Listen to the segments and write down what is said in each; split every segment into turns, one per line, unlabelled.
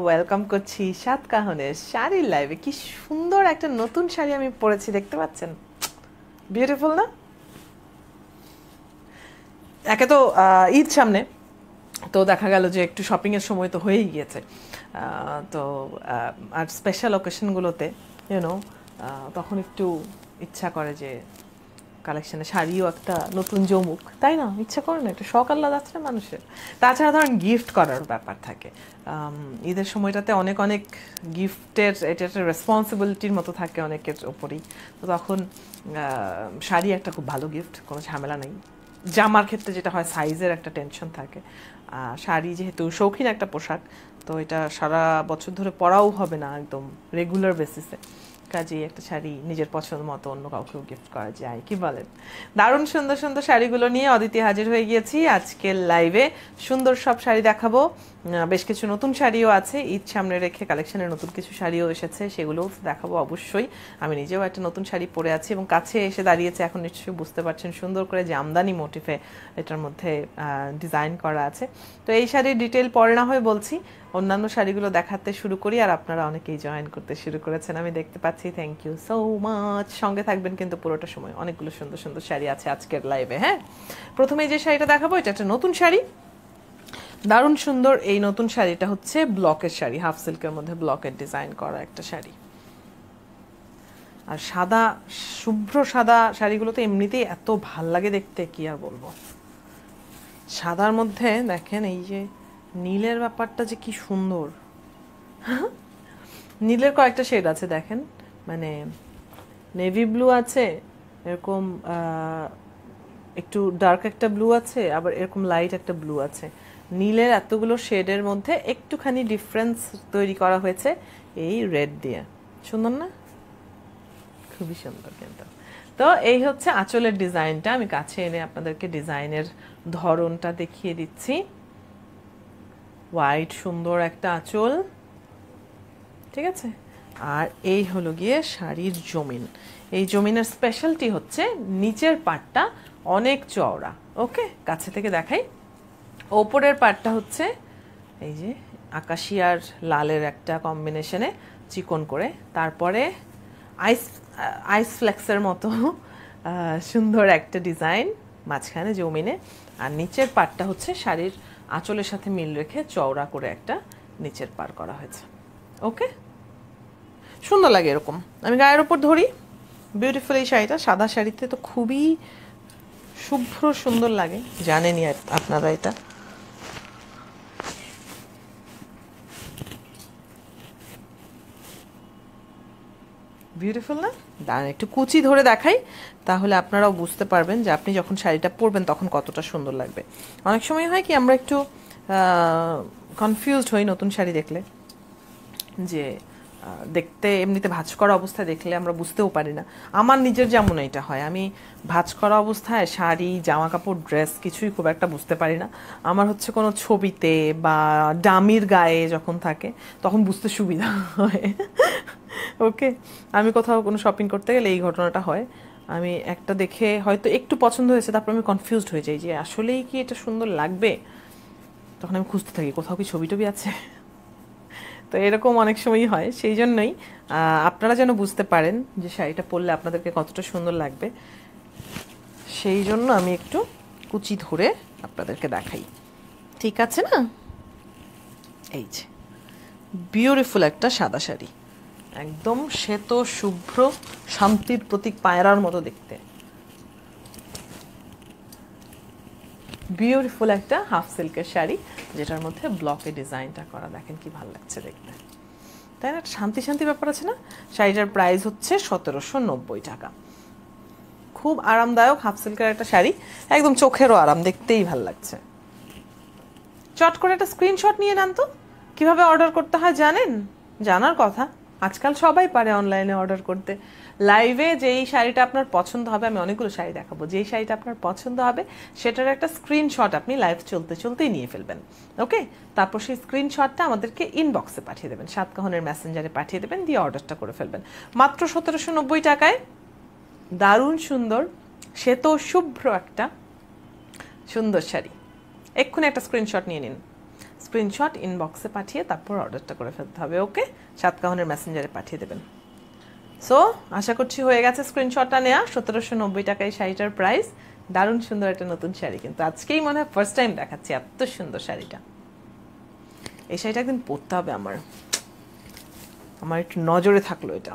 Welcome করছি সাতকাহনের শাড়ির লাইভে। কি সুন্দর একটা নতুন শাড়ি আমি পরেছি, দেখতে পাচ্ছেন? বিউটিফুল না? একে তো ঈদ সামনে, তো দেখা গেল যে একটু শপিংয়ের সময় তো হয়েই গিয়েছে। তো আর স্পেশাল অকেশনগুলোতে ইউনো তখন একটু ইচ্ছা করে যে কালেকশনে শাড়িও একটা নতুন জমুক, তাই না? ইচ্ছা করে না, একটা শখ আহ্লাদ আছে না মানুষের। তাছাড়া ধরেন গিফট করার ব্যাপার থাকে, ঈদের সময়টাতে অনেক অনেক গিফটের এটা একটা রেসপন্সিবিলিটির মতো থাকে অনেকের ওপরেই। তো তখন শাড়ি একটা খুব ভালো গিফট, কোনো ঝামেলা নেই। জামার ক্ষেত্রে যেটা হয় সাইজের একটা টেনশন থাকে, শাড়ি যেহেতু শৌখিন একটা পোশাক, তো এটা সারা বছর ধরে পরাও হবে না একদম রেগুলার বেসিসে, কাজেই একটা শাড়ি নিজের পছন্দ মতো অন্য কাউকেও গিফট করা যায়, কি বলেন? দারুণ সুন্দর সুন্দর শাড়িগুলো নিয়ে অদিতি হাজির হয়ে গিয়েছি আজকের লাইভে। সুন্দর সব শাড়ি দেখাবো, বেশ কিছু নতুন শাড়িও আছে, ঈদ সামনে রেখে কালেকশনের নতুন কিছু শাড়িও এসেছে, সেগুলোও দেখাবো অবশ্যই। আমি নিজেও একটা নতুন শাড়ি পরে আছি এবং কাছে এসে দাঁড়িয়েছে, এখন নিশ্চয়ই বুঝতে পারছেন সুন্দর করে জামদানি মোটিফে এটার মধ্যে ডিজাইন করা আছে। তো এই শাড়ির ডিটেল পরে না হয় বলছি, অন্যান্য শাড়িগুলো দেখাতে শুরু করি, আর আপনারা অনেকেই জয়েন করতে শুরু করেছেন আমি দেখতে পাচ্ছি। Thank you so much. সঙ্গে থাকবেন কিন্তু পুরোটা সময়, অনেকগুলো সুন্দর সুন্দর শাড়ি আছে আজকের লাইভে। হ্যাঁ, প্রথমে যে শাড়িটা দেখাবো এটা একটা নতুন শাড়ি, দারুণ সুন্দর। এই নতুন শাড়িটা হচ্ছে ব্লকের শাড়ি, হাফ সিল্কের মধ্যে ব্লকের ডিজাইন করা একটা শাড়ি। আর সাদা, শুভ্র সাদা শাড়িগুলো তো এমনিতেই এত ভাল লাগে দেখতে, কি আর বলবো। সাদার মধ্যে দেখেন এই যে নীলের ব্যাপারটা যে কি সুন্দর। নীলের কয়েকটা শেড আছে দেখেন, মানে নেভি ব্লু আছে, এরকম একটু ডার্ক একটা ব্লু আছে, আবার এরকম লাইট একটা ব্লু আছে। নীলের এতগুলো শেডের মধ্যে একটুখানি ডিফারেন্স তৈরি করা হয়েছে এই রেড দিয়ে। সুন্দর না? খুবই সুন্দর কিন্তু। তো এই হচ্ছে আঁচলের ডিজাইনটা, আমি কাছে এনে আপনাদেরকে ডিজাইনের ধরনটা দেখিয়ে দিচ্ছি। হোয়াইট সুন্দর একটা আঁচল, ঠিক আছে। আর এই হলো গিয়ে শাড়ির জমিন। এই জমিনের স্পেশালিটি হচ্ছে নিচের পাটটা অনেক চওড়া। ওকে, কাছে থেকে দেখাই। ওপরের পাটটা হচ্ছে এই যে আকাশি আর লালের একটা কম্বিনেশনে চিকন করে, তারপরে আইস আইস ফ্লেক্সের মতো সুন্দর একটা ডিজাইন মাঝখানে জমিনে, আর নিচের পাটটা হচ্ছে শাড়ির আঁচলের সাথে মিল রেখে চওড়া করে একটা নিচের পার করা হয়েছে। ওকে, সুন্দর লাগে এরকম। আমি গায়ের ওপর ধরি, বিউটিফুল এই শাড়িটা। সাদা শাড়িতে তো খুবই শুভ্র সুন্দর লাগে, জানেনই আপনারা এটা। বিউটিফুল না? দাঁড়ান একটু কুচি ধরে দেখাই, তাহলে আপনারাও বুঝতে পারবেন যে আপনি যখন শাড়িটা পরবেন তখন কতটা সুন্দর লাগবে। অনেক সময় হয় কি আমরা একটু কনফিউজড হই নতুন শাড়ি দেখলে, যে দেখতে এমনিতে ভাঁজ করা অবস্থায় দেখলে আমরা বুঝতেও পারি না। আমার নিজের যেমন এটা হয়, আমি ভাঁজ করা অবস্থায় শাড়ি, জামা কাপড়, ড্রেস কিছুই খুব একটা বুঝতে পারি না। আমার হচ্ছে কোনো ছবিতে বা ডামির গায়ে যখন থাকে তখন বুঝতে সুবিধা হয়। ওকে, আমি কোথাও কোনো শপিং করতে গেলে এই ঘটনাটা হয়। আমি একটা দেখে হয়তো একটু পছন্দ হয়েছে, তারপর আমি কনফিউজড হয়ে যাই যে আসলেই কি এটা সুন্দর লাগবে। তখন আমি খুঁজতে থাকি কোথাও কি ছবি টবি আছে। তো এরকম অনেক সময়ই হয়, সেই জন্যই আপনারা যেন বুঝতে পারেন যে শাড়িটা পরলে আপনাদেরকে কতটা সুন্দর লাগবে, সেই জন্য আমি একটু কুচি ধরে আপনাদেরকে দেখাই, ঠিক আছে না? এই যে বিউটিফুল একটা সাদা শাড়ি, একদম শ্বেত শুভ্র, শান্তির প্রতীক, পায়রার মতো দেখতে। বিউটিফুল একটা হাফ সিল্কের শাড়ি, যেটার মধ্যে ব্লকে ডিজাইনটা করা, দেখেন কি ভালো লাগছে দেখতে, তাই না? শান্তি শান্তি ব্যাপার আছে না? শাড়িটার প্রাইস হচ্ছে 1790 টাকা। খুব আরামদায়ক হাফ সিল্কের একটা শাড়ি, একদম চোখেরও আরাম, দেখতেই ভাল লাগছে। চট করে একটা স্ক্রিনশট নিয়ে নেন তো। কিভাবে অর্ডার করতে হয় জানেন? জানার কথা, আজকাল সবাই পারে অনলাইনে অর্ডার করতে। লাইভে যেই শাড়িটা আপনার পছন্দ হবে, আমি অনেকগুলো শাড়ি দেখাবো, যেই শাড়িটা আপনার পছন্দ হবে সেটার একটা স্ক্রিনশট আপনি লাইভ চলতে চলতেই নিয়ে ফেলবেন। ওকে, তারপর সেই স্ক্রিনশটটা আমাদেরকে ইনবক্সে পাঠিয়ে দেবেন, সাতকাহনের মেসেঞ্জারে পাঠিয়ে দেবেন, দিয়ে অর্ডারটা করে ফেলবেন। মাত্র 1790 টাকায় দারুণ সুন্দর শ্বেত শুভ্র একটা সুন্দর শাড়ি। এক্ষুনি একটা স্ক্রিনশট নিয়ে নিন। স্ক্রিনশট ইনবক্সে পাঠিয়ে তারপর অর্ডারটা করে ফেলতে হবে। ওকে, সাতকাহনের মেসেঞ্জারে পাঠিয়ে দেবেন। সো আশা করছি হয়ে গেছে স্ক্রিনশটটা নেওয়া। 1790 টাকায় শাড়িটার প্রাইস। দারুণ সুন্দর একটা নতুন শাড়ি, কিন্তু আজকেই মনে হয় ফার্স্ট টাইম দেখাচ্ছি এত সুন্দর শাড়িটা। এই শাড়িটা একদিন পরতে হবে আমার, একটু নজরে থাকলো এটা।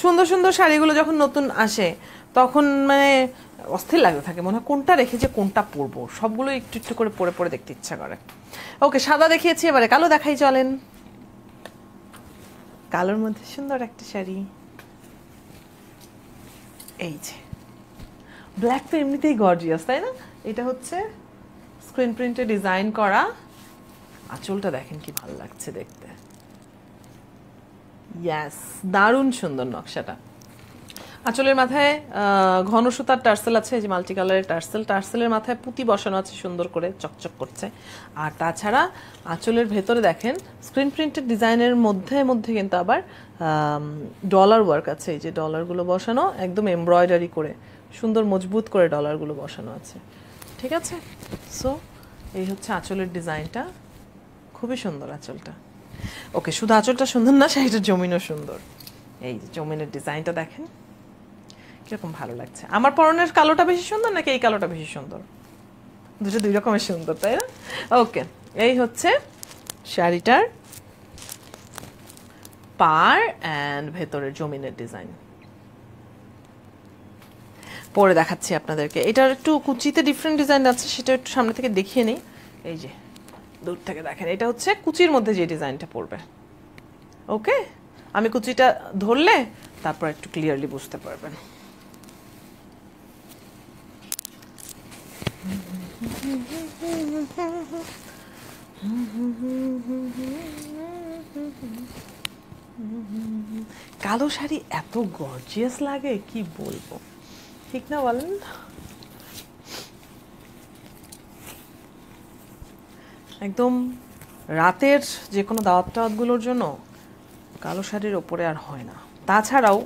সুন্দর সুন্দর শাড়িগুলো যখন নতুন আসে তখন মানে অস্থির লাগতে থাকে, মনে হয় কোনটা রেখে যে কোনটা পরবো, সবগুলো একটু একটু করে পরে পরে দেখতে ইচ্ছা করে। ওকে, সাদা দেখিয়েছি, এবারে কালো দেখাই চলেন। কালোর মধ্যে সুন্দর একটা শাড়ি, এই যে ব্ল্যাক তো এমনিতেই গর্জিয়াস, তাই না? এটা হচ্ছে স্ক্রিন প্রিন্টে ডিজাইন করা। আঁচলটা দেখেন কি ভালো লাগছে দেখতে, ইয়াস, দারুণ সুন্দর নকশাটা। আঁচলের মাথায় ঘন সুতার টার্সেল আছে, এই যে মাল্টি কালারের টার্সেলের মাথায় পুঁতি বসানো আছে সুন্দর করে, চকচক করছে। আর তাছাড়া আঁচলের ভেতরে দেখেন স্ক্রিন প্রিন্টেড ডিজাইনের মধ্যে মধ্যে কিন্তু আবার ডলার ওয়ার্ক আছে, এই যে ডলারগুলো বসানো একদম এমব্রয়ডারি করে সুন্দর মজবুত করে ডলারগুলো বসানো আছে, ঠিক আছে? সো এই হচ্ছে আঁচলের ডিজাইনটা, খুবই সুন্দর আঁচলটা। ওকে, শুধু আঁচলটা সুন্দর না, শাড়িটার জমিনও সুন্দর। এই যে জমিনের ডিজাইনটা দেখেন কিরকম ভালো লাগছে। আমার পরনের কালোটা বেশি সুন্দর নাকি এই কালোটা বেশি সুন্দর? দুটো দুই রকমের সুন্দর, তাই না? ওকে, এই হচ্ছে শাড়িটার পার অ্যান্ড ভেতরের জমিনের ডিজাইন। পরে দেখাচ্ছি আপনাদেরকে। এটার একটু কুচিতে ডিফারেন্ট ডিজাইন আছে, সেটা একটু সামনে থেকে দেখিয়ে নিই। এই যে দূর থেকে দেখেন, এটা হচ্ছে কুচির মধ্যে যে ডিজাইনটা পড়বে। ওকে, আমি কুচিটা ধরলে তারপর একটু ক্লিয়ারলি বুঝতে পারবেন। কালো শাড়ি এত গর্জিয়াস লাগে কি বলবো, ঠিক না বলেন? একদম রাতের যে কোনো দাওয়াত টাওয়াতগুলোর জন্য কালো শাড়ির ওপরে আর হয় না। তাছাড়াও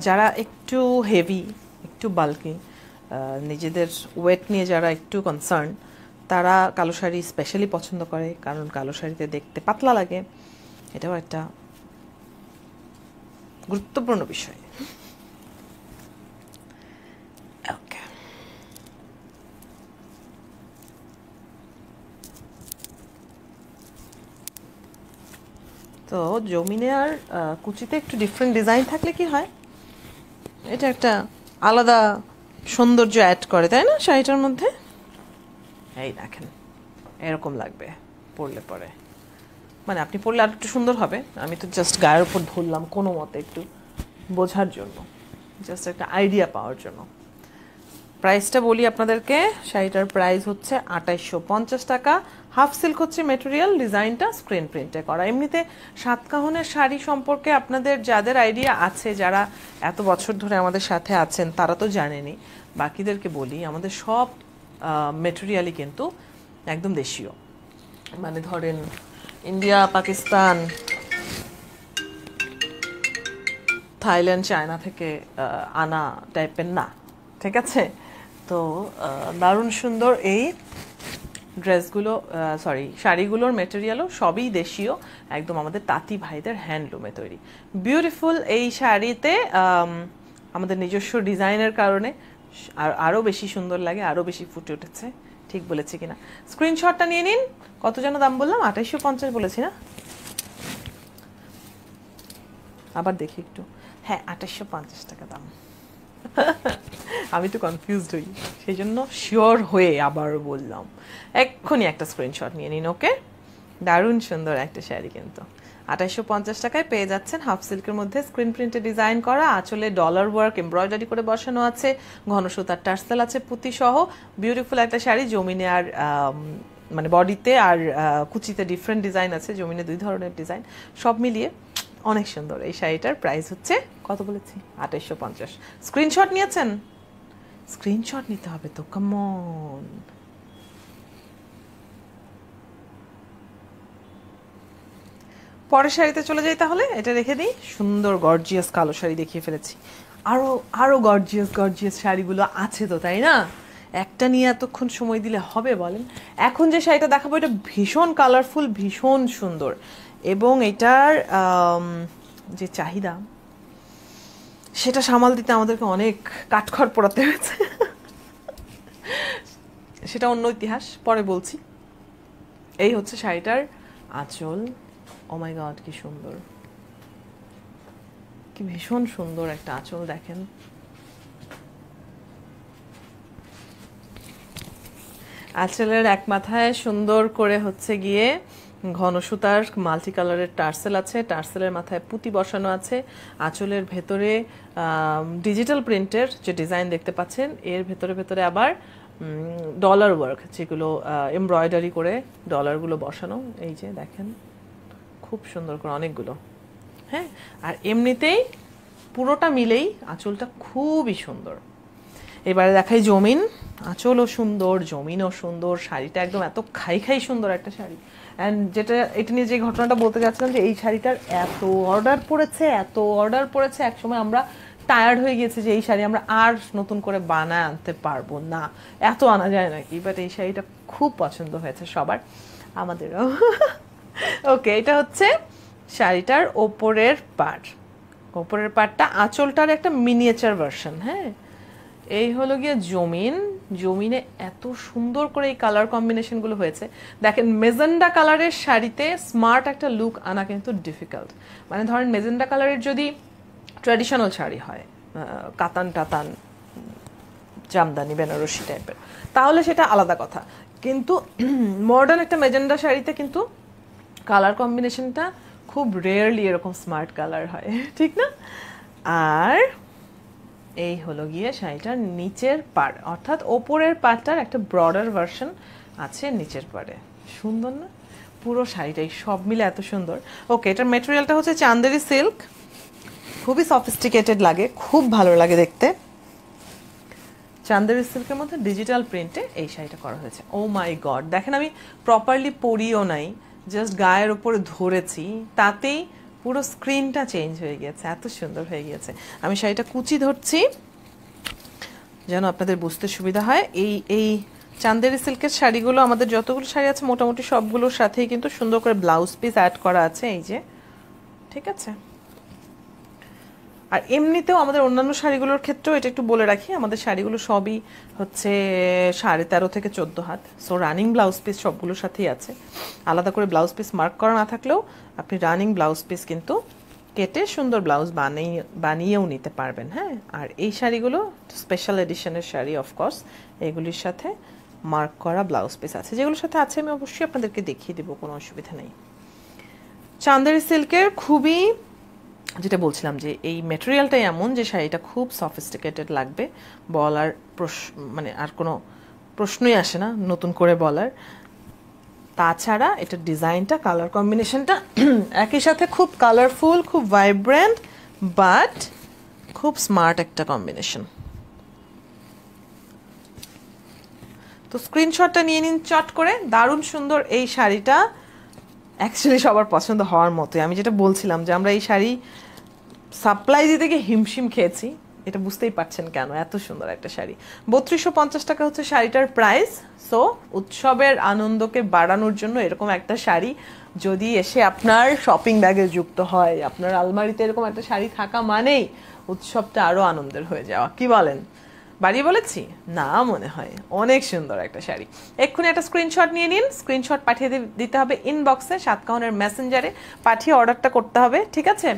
যারা একটু হেভি, একটু বাল্কি, নিজেদের ওয়েট নিয়ে যারা একটু কনসার্ন, তারা কালো শাড়ি স্পেশালি পছন্দ করে, কারণ কালো শাড়িতে দেখতে পাতলা লাগে। এটাও একটা গুরুত্বপূর্ণ বিষয়। ওকে, তো জমিনে আর কুচিতে একটু ডিফারেন্ট ডিজাইন থাকলে কি হয়, এটা একটা আলাদা সৌন্দর্য অ্যাড করে, তাই না শাড়িটার মধ্যে? এই দেখেন এরকম লাগবে পরলে পরে, মানে আপনি পরলে আর একটু সুন্দর হবে। আমি তো জাস্ট গায়ের উপর ধরলাম কোনো মতে একটু বোঝার জন্য, জাস্ট একটা আইডিয়া পাওয়ার জন্য। প্রাইসটা বলি আপনাদেরকে, শাড়িটার প্রাইস হচ্ছে 2850 টাকা। হাফ সিল্ক হচ্ছে মেটেরিয়াল, ডিজাইনটা স্ক্রিন প্রিন্টে করা। এমনিতে সাতকাহনের শাড়ি সম্পর্কে আপনাদের যাদের আইডিয়া আছে, যারা এত বছর ধরে আমাদের সাথে আছেন, তারা তো জানেনই। বাকিদেরকে বলি, আমাদের সব মেটেরিয়ালই কিন্তু একদম দেশীয়, মানে ধরেন ইন্ডিয়া, পাকিস্তান, থাইল্যান্ড, চায়না থেকে আনা টাইপের না, ঠিক আছে? তো দারুণ সুন্দর এই ড্রেসগুলো, শাড়িগুলোর মেটেরিয়ালও সবই দেশীয়, একদম আমাদের তাঁতি ভাইদের হ্যান্ডলুমে তৈরি। বিউটিফুল এই শাড়িতে আমাদের নিজস্ব ডিজাইনের কারণে আরও বেশি সুন্দর লাগে, আরও বেশি ফুটে উঠেছে। ঠিক বলেছি কিনা? স্ক্রিনশটটা নিয়ে নিন। কত যেন দাম বললাম? 2850 বলেছি না? আবার দেখি একটু। হ্যাঁ, 2850 টাকা দাম। আমি তো কনফিউজড হই, সেই জন্য শিওর হয়ে আবার বললাম। এক্ষুনি একটা স্ক্রিনশট নিয়ে নিন। ওকে, দারুণ সুন্দর একটা শাড়ি, কিন্তু 2850 টাকায় পেয়ে যাচ্ছেন। হাফ সিল্কের মধ্যে স্ক্রিন প্রিন্টে ডিজাইন করা, আঁচলে ডলার ওয়ার্ক এমব্রয়ডারি করে বসানো আছে, ঘন সুতার টার্সেল আছে পুঁতি সহ। বিউটিফুল একটা শাড়ি। জমিনে আর মানে বডিতে আর কুচিতে ডিফারেন্ট ডিজাইন আছে, জমিনে 2 ধরনের ডিজাইন, সব মিলিয়ে অনেক সুন্দর। এই শাড়িটার প্রাইস হচ্ছে কত বলেছি? 2850। স্ক্রিনশট নিয়েছেন? স্ক্রিনশট নিতে হবে তো, কাম অন। পরের শাড়িতে চলে যাই তাহলে, এটা রেখে দিই। সুন্দর গর্জিয়াস কালো শাড়ি দেখিয়ে ফেলেছি, আরো আরো গর্জিয়াস গর্জিয়াস শাড়িগুলো আছে তো, তাই না? একটা নিয়ে এতক্ষণ সময় দিলে হবে বলেন? এখন যে শাড়িটা দেখাবো এটা ভীষণ কালারফুল, ভীষণ সুন্দর, এবং এটার যে চাহিদা সেটা সামাল দিতে আমাদেরকে অনেক কাঠখড় পোড়াতে হয়েছে। সেটা অন্য ইতিহাস, পরে বলছি। এই হচ্ছে শাড়িটার আঁচল। ও মাই গড, কি সুন্দর, কি ভীষণ সুন্দর একটা আঁচল দেখেন। আঁচলের এক মাথায় সুন্দর করে হচ্ছে গিয়ে ঘন সুতার মাল্টি কালারের টার্সেল আছে, টার্সেলের মাথায় পুঁতি বসানো আছে। আঁচলের ভেতরে ডিজিটাল প্রিন্টের যে ডিজাইন দেখতে পাচ্ছেন, এর ভেতরে ভেতরে আবার ডলার ওয়ার্ক, যেগুলো এমব্রয়ডারি করে ডলারগুলো বসানো, এই যে দেখেন খুব সুন্দর করে অনেকগুলো। হ্যাঁ, আর এমনিতেই পুরোটা মিলেই আঁচলটা খুবই সুন্দর। এবারে দেখাই জমিন। আঁচলও সুন্দর, জমিনও সুন্দর, শাড়িটা একদম এত খাই খাই সুন্দর একটা শাড়ি। অ্যান্ড যেটা এটা নিয়ে যে ঘটনাটা বলতে যাচ্ছিলাম, যে এই শাড়িটার এত অর্ডার পড়েছে, একসময় আমরা টায়ার্ড হয়ে গেছে যে এই শাড়ি আমরা আর নতুন করে বানায় আনতে পারবো না, এত আনা যায় নাকি। বাট এই শাড়িটা খুব পছন্দ হয়েছে সবার, আমাদেরও। ওকে, এটা হচ্ছে শাড়িটার ওপরের পার্টটা, আঁচলটার একটা মিনিয়েচার ভার্সন। হ্যাঁ, এই হলো গিয়ে জমিনে এত সুন্দর করে এই কালার কম্বিনেশনগুলো হয়েছে। দেখেন, মেজেন্ডা কালারের শাড়িতে স্মার্ট একটা লুক আনা কিন্তু ডিফিকাল্ট। মানে ধরেন মেজেন্ডা কালারের যদি ট্র্যাডিশনাল শাড়ি হয়, কাতান টাতান জামদানি বেনারসি টাইপের, তাহলে সেটা আলাদা কথা। কিন্তু মডার্ন একটা মেজেন্ডা শাড়িতে কিন্তু কালার কম্বিনেশনটা খুব রেয়ারলি এরকম স্মার্ট কালার হয়, ঠিক না? আর এই হলো গিয়ে শাড়িটার নিচের পাড়, অর্থাৎ ওপরের পাড়টার একটা ব্রডার ভার্সন আছে নিচের পাড়ে। সুন্দর না? পুরো শাড়িটাই সব মিলে এত সুন্দর। ওকে, এটার মেটেরিয়ালটা হচ্ছে চান্দেরি সিল্ক, খুবই সফিস্টিকেটেড লাগে, খুব ভালো লাগে দেখতে। চান্দেরি সিল্কের মধ্যে ডিজিটাল প্রিন্টে এই শাড়িটা করা হয়েছে। ও মাই গড, দেখেন আমি প্রপারলি পরিও নাই, জাস্ট গায়ের উপরে ধরেছি, তাতেই পুরো স্ক্রিনটা চেঞ্জ হয়ে গেছে, এত সুন্দর হয়ে গেছে। আমি শাড়িটা কুচি ধরছি যেন আপনাদের বুঝতে সুবিধা হয়। এই চান্দেরি সিল্কের শাড়িগুলো, আমাদের যতগুলো শাড়ি আছে মোটামুটি সবগুলোর সাথেই কিন্তু সুন্দর করে ব্লাউজ পিস অ্যাড করা আছে, এই যে, ঠিক আছে। আর এমনিতেও আমাদের অন্যান্য শাড়িগুলোর ক্ষেত্রেও এটা একটু বলে রাখি, আমাদের শাড়িগুলো সবই হচ্ছে 13.5 থেকে 14 হাত। সো রানিং ব্লাউজ পিস সবগুলোর সাথেই আছে। আলাদা করে ব্লাউজ পিস মার্ক করা না থাকলেও আপনি রানিং ব্লাউজ পিস কিন্তু কেটে সুন্দর ব্লাউজ বানিয়েও নিতে পারবেন। হ্যাঁ, আর এই শাড়িগুলো স্পেশাল এডিশনের শাড়ি, অফকোর্স এগুলির সাথে মার্ক করা ব্লাউজ পিস আছে। যেগুলোর সাথে আছে আমি অবশ্যই আপনাদেরকে দেখিয়ে দেবো, কোনো অসুবিধা নেই। চান্দেরি সিল্কের খুবই, যেটা বলছিলাম যে এই মেটেরিয়ালটাই এমন যে শাড়িটা খুব সফিস্টিকেটেড লাগবে, বলার মানে আর কোনো প্রশ্নই আসে না নতুন করে বলার। তাছাড়া এটার ডিজাইনটা, কালার কম্বিনেশনটা একই সাথে খুব কালারফুল, খুব ভাইব্রেন্ট, বাট খুব স্মার্ট একটা কম্বিনেশন। তো স্ক্রিনশটটা নিয়ে নিন চট করে। দারুণ সুন্দর এই শাড়িটা, অ্যাকচুয়ালি সবার পছন্দ হওয়ার মতোই। আমি যেটা বলছিলাম যে আমরা এই শাড়ি সাপ্লাই দিতে গিয়ে হিমশিম খেয়েছি, এটা বুঝতেই পারছেন কেন, এত সুন্দর একটা শাড়ি। 3250 টাকা হচ্ছে শাড়িটার প্রাইস। সো উৎসবের আনন্দকে বাড়ানোর জন্য এরকম একটা শাড়ি যদি এসে আপনার শপিং ব্যাগে যুক্ত হয়, আপনার আলমারিতে এরকম একটা শাড়ি থাকা মানেই উৎসবটা আরো আনন্দের হয়ে যাওয়া। কি বলেন? বাড়িয়ে বলেছি না? মনে হয় অনেক সুন্দর একটা শাড়ি। এক্ষুনি একটা স্ক্রিনশট নিয়ে নিন, স্ক্রিনশট পাঠিয়ে দিতে হবে ইনবক্সে, সাতকাহনের মেসেঞ্জারে পাঠিয়ে অর্ডারটা করতে হবে, ঠিক আছে?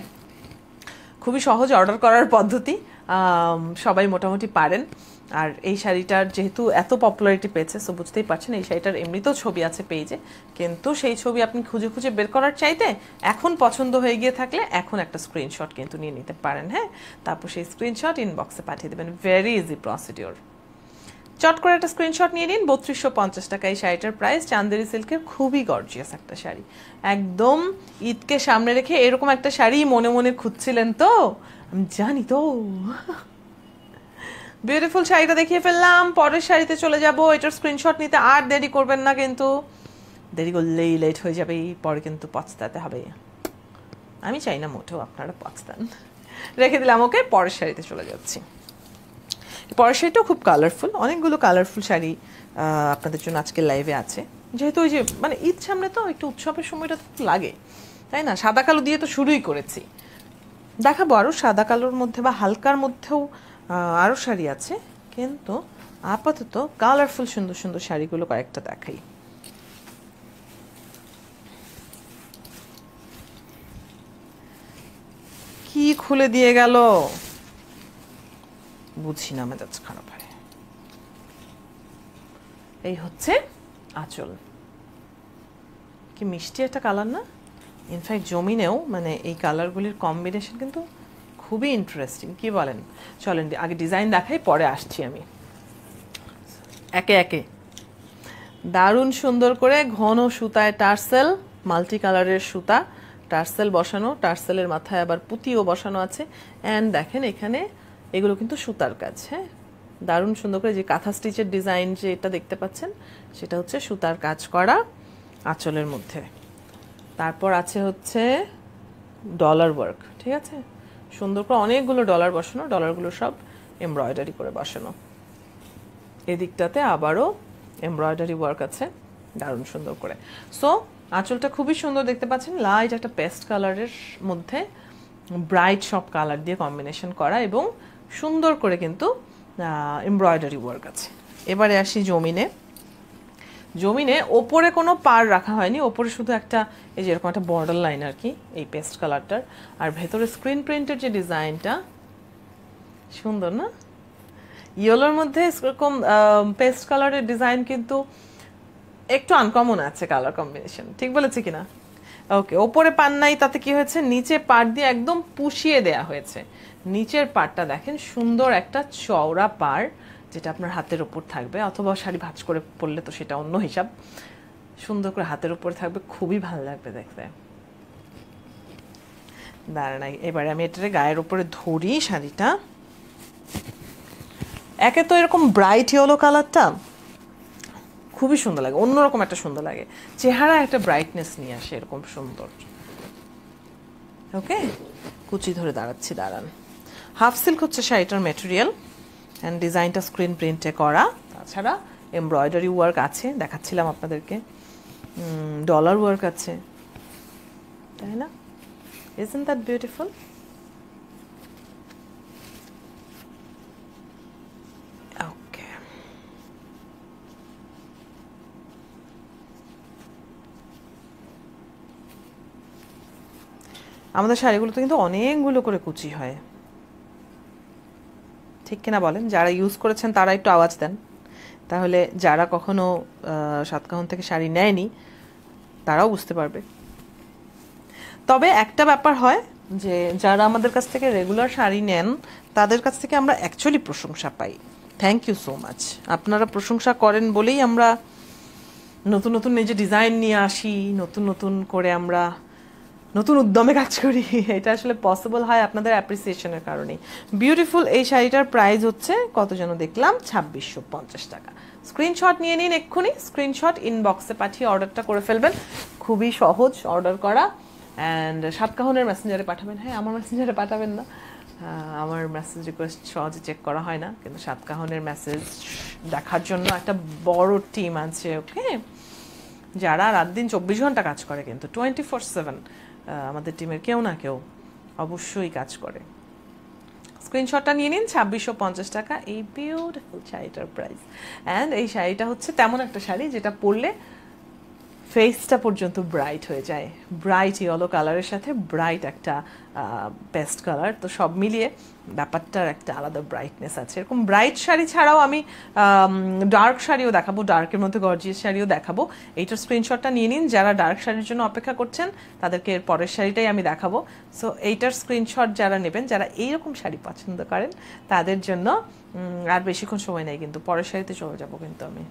খুবই সহজ অর্ডার করার পদ্ধতি, সবাই মোটামুটি পারেন। আর এই শাড়িটার যেহেতু এত পপুলারিটি পেয়েছে, সো বুঝতেই পারছেন এই শাড়িটার এমনিতেও ছবি আছে পেজে, কিন্তু সেই ছবি আপনি খুঁজে খুঁজে বের করার চাইতে এখন পছন্দ হয়ে গিয়ে থাকলে এখন একটা স্ক্রিনশট কিন্তু নিয়ে নিতে পারেন। হ্যাঁ, তারপর সেই স্ক্রিনশট ইনবক্সে পাঠিয়ে দেবেন, ভেরি ইজি প্রসিডিওর। চট করে একটা স্ক্রিনশট নিয়ে নিন। 3250 টাকা এই শাড়িটার প্রাইস। চান্দেরি সিল্কের খুবই গর্জিয়াস একটা শাড়ি, একদম ঈদকে সামনে রেখে এরকম একটা শাড়ি মনে মনে খুঁজছিলেন তো, আমি জানি তো। বিউটিফুল শাড়িটা দেখিয়ে ফেললাম, পরের শাড়িতে চলে যাব। এটার স্ক্রিনশট নিতে আর দেরি করবেন না, কিন্তু দেরি করলেই লেট হয়ে যাবে, পরে কিন্তু পছতাতে হবে। আমি চাই না মোটেও আপনারা পছতান। রেখে দিলাম, ওকে, পরের শাড়িতে চলে যাচ্ছি। পরের শাড়িটাও খুব কালারফুল, অনেকগুলো কালারফুল শাড়ি আপনাদের জন্য আজকে লাইভে আছে। যেহেতু ওই যে মানে ঈদ সামনে তো একটু উৎসবের সময়টা তো লাগে, তাই না? সাদা কালো দিয়ে তো শুরুই করেছি, দেখাবো আরও সাদা কালোর মধ্যে বা হালকার মধ্যেও আরও শাড়ি আছে, কিন্তু আপাতত কালারফুল সুন্দর সুন্দর শাড়িগুলো কয়েকটা দেখাই। কি খুলে দিয়ে গেল বুঝি না, মেজাজ খারাপ হয়। এই হচ্ছে আঁচল, কি মিষ্টি একটা কালার না? ইনফ্যাক্ট জমিনেও মানে এই কালারগুলির কম্বিনেশন কিন্তু খুবই ইন্টারেস্টিং, কি বলেন? চলেন আগে ডিজাইন দেখাই, পরে আসছি আমি একে একে। দারুণ সুন্দর করে ঘন সুতায় টার্সেল, মাল্টি কালারের সুতা টার্সেল বসানো, টার্সেলের মাথায় আবার পুঁতিও বসানো আছে। অ্যান্ড দেখেন এখানে এগুলো কিন্তু সুতার কাজ। হ্যাঁ, দারুণ সুন্দর করে যে কাঁথা স্টিচের ডিজাইন যে এটা দেখতে পাচ্ছেন, সেটা হচ্ছে সুতার কাজ করা আঁচলের মধ্যে। তারপর আছে হচ্ছে ডলার ওয়ার্ক, ঠিক আছে, সুন্দর করে অনেকগুলো ডলার বসানো, ডলারগুলো সব এমব্রয়ডারি করে বসানো। এদিকটাতে আবারও এমব্রয়ডারি ওয়ার্ক আছে দারুণ সুন্দর করে। সো আঁচলটা খুবই সুন্দর দেখতে পাচ্ছেন, লাইট একটা পেস্ট কালারের মধ্যে ব্রাইট সব কালার দিয়ে কম্বিনেশন করা এবং সুন্দর করে কিন্তু এমব্রয়ডারি ওয়ার্ক আছে। এবারে আসি জমিনে। জমিনে ওপরে কোনো পার রাখা হয়নি, ওপরে শুধু একটা এই যে এরকম একটা বর্ডার লাইন আর কি, এই পেস্ট কালারটার। আর ভেতরে স্ক্রিন প্রিন্টের যে ডিজাইনটা সুন্দর না, ইয়েলোর মধ্যে এরকম পেস্ট কালারের ডিজাইন কিন্তু একটু আনকমন আছে কালার কম্বিনেশন, ঠিক বলেছে কিনা? ওকে, ওপরে পান নাই, তাতে কি হয়েছে, নিচে পাড় দিয়ে একদম পুষিয়ে দেয়া হয়েছে। নিচের পাড়টা দেখেন, সুন্দর একটা চওড়া পাড়, যেটা আপনার হাতের ওপর থাকবে, অথবা শাড়ি ভাঁজ করে পরলে তো সেটা অন্য হিসাব। সুন্দর করে হাতের উপরে থাকবে, খুবই ভালো লাগবে দেখতে। দাঁড়ান এবারে আমি এটারে গায়ের উপরে ধরি শাড়িটা। একে তো এরকম ব্রাইট ইয়েলো কালারটা খুবই সুন্দর লাগে, অন্যরকম একটা সুন্দর লাগে, চেহারা একটা ব্রাইটনেস নিয়ে আসে, এরকম সুন্দর। ওকে, কুচি ধরে দাঁড়াচ্ছি, দাঁড়ান। হাফ সিল্ক হচ্ছে শাড়িটার মেটেরিয়াল, অ্যান্ড ডিজাইনটা স্ক্রিন প্রিন্টে করা। তাছাড়া এমব্রয়ডারি ওয়ার্ক আছে, দেখাচ্ছিলাম আপনাদেরকে, ডলার ওয়ার্ক আছে, তাই না? Isn't that beautiful? Okay. আমাদের শাড়িগুলোতে কিন্তু অনেকগুলো করে কুচি হয়, ঠিক কিনা বলেন? যারা ইউজ করেছেন তারা একটু আওয়াজ দেন, তাহলে যারা কখনো সাতকাহন থেকে শাড়ি নেয়নি তারাও বুঝতে পারবে। তবে একটা ব্যাপার হয় যে যারা আমাদের কাছ থেকে রেগুলার শাড়ি নেন তাদের কাছ থেকে আমরা অ্যাকচুয়ালি প্রশংসা পাই। Thank you so much. আপনারা প্রশংসা করেন বলেই আমরা নতুন নতুন নিজে ডিজাইন নিয়ে আসি, নতুন নতুন করে আমরা নতুন উদ্যমে কাজ করি। এটা আসলে পসিবল হয় আপনাদের অ্যাপ্রিসিয়েশনের কারণে। বিউটিফুল এই শাড়িটার প্রাইস হচ্ছে কত যেন দেখলাম, 2650 টাকা। স্ক্রিনশট নিয়ে নিন এক্ষুনি, স্ক্রিনশট ইনবক্সে পাঠিয়ে অর্ডারটা করে ফেলবেন। খুবই সহজ অর্ডার করা, অ্যান্ড সাতকাহনের মেসেঞ্জারে পাঠাবেন। হ্যাঁ, আমার মেসেঞ্জারে পাঠাবেন না, আমার মেসেজ রিকোয়েস্ট সহজে চেক করা হয় না, কিন্তু সাতকাহনের মেসেজ দেখার জন্য একটা বড় টিম আছে, ওকে, যারা রাত দিন 24 ঘন্টা কাজ করে, কিন্তু 24/7 আমাদের টিমের কেউ না কেউ অবশ্যই কাজ করে। স্ক্রিনশটটা নিয়ে নিন, 2650 টাকা এই বিউটিফুল শাড়িটার প্রাইস। অ্যান্ড এই শাড়িটা হচ্ছে তেমন একটা শাড়ি যেটা পরলে ফেসটা পর্যন্ত ব্রাইট হয়ে যায়, ব্রাইট ইয়েলো কালারের সাথে ব্রাইট একটা পেস্ট কালার, তো সব মিলিয়ে ব্যাপারটার একটা আলাদা ব্রাইটনেস আছে। এরকম ব্রাইট শাড়ি ছাড়াও আমি ডার্ক শাড়িও দেখাবো, ডার্কের মধ্যে গর্জিয়াস শাড়িও দেখাবো। এইটার স্ক্রিনশটটা নিয়ে নিন, যারা ডার্ক শাড়ির জন্য অপেক্ষা করছেন তাদেরকে এর পরের শাড়িটাই আমি দেখাবো। সো এইটার স্ক্রিনশট যারা নেবেন, যারা এইরকম শাড়ি পছন্দ করেন তাদের জন্য আর বেশিক্ষণ সময় নেই, কিন্তু পরের শাড়িতে চলে যাবো কিন্তু আমি।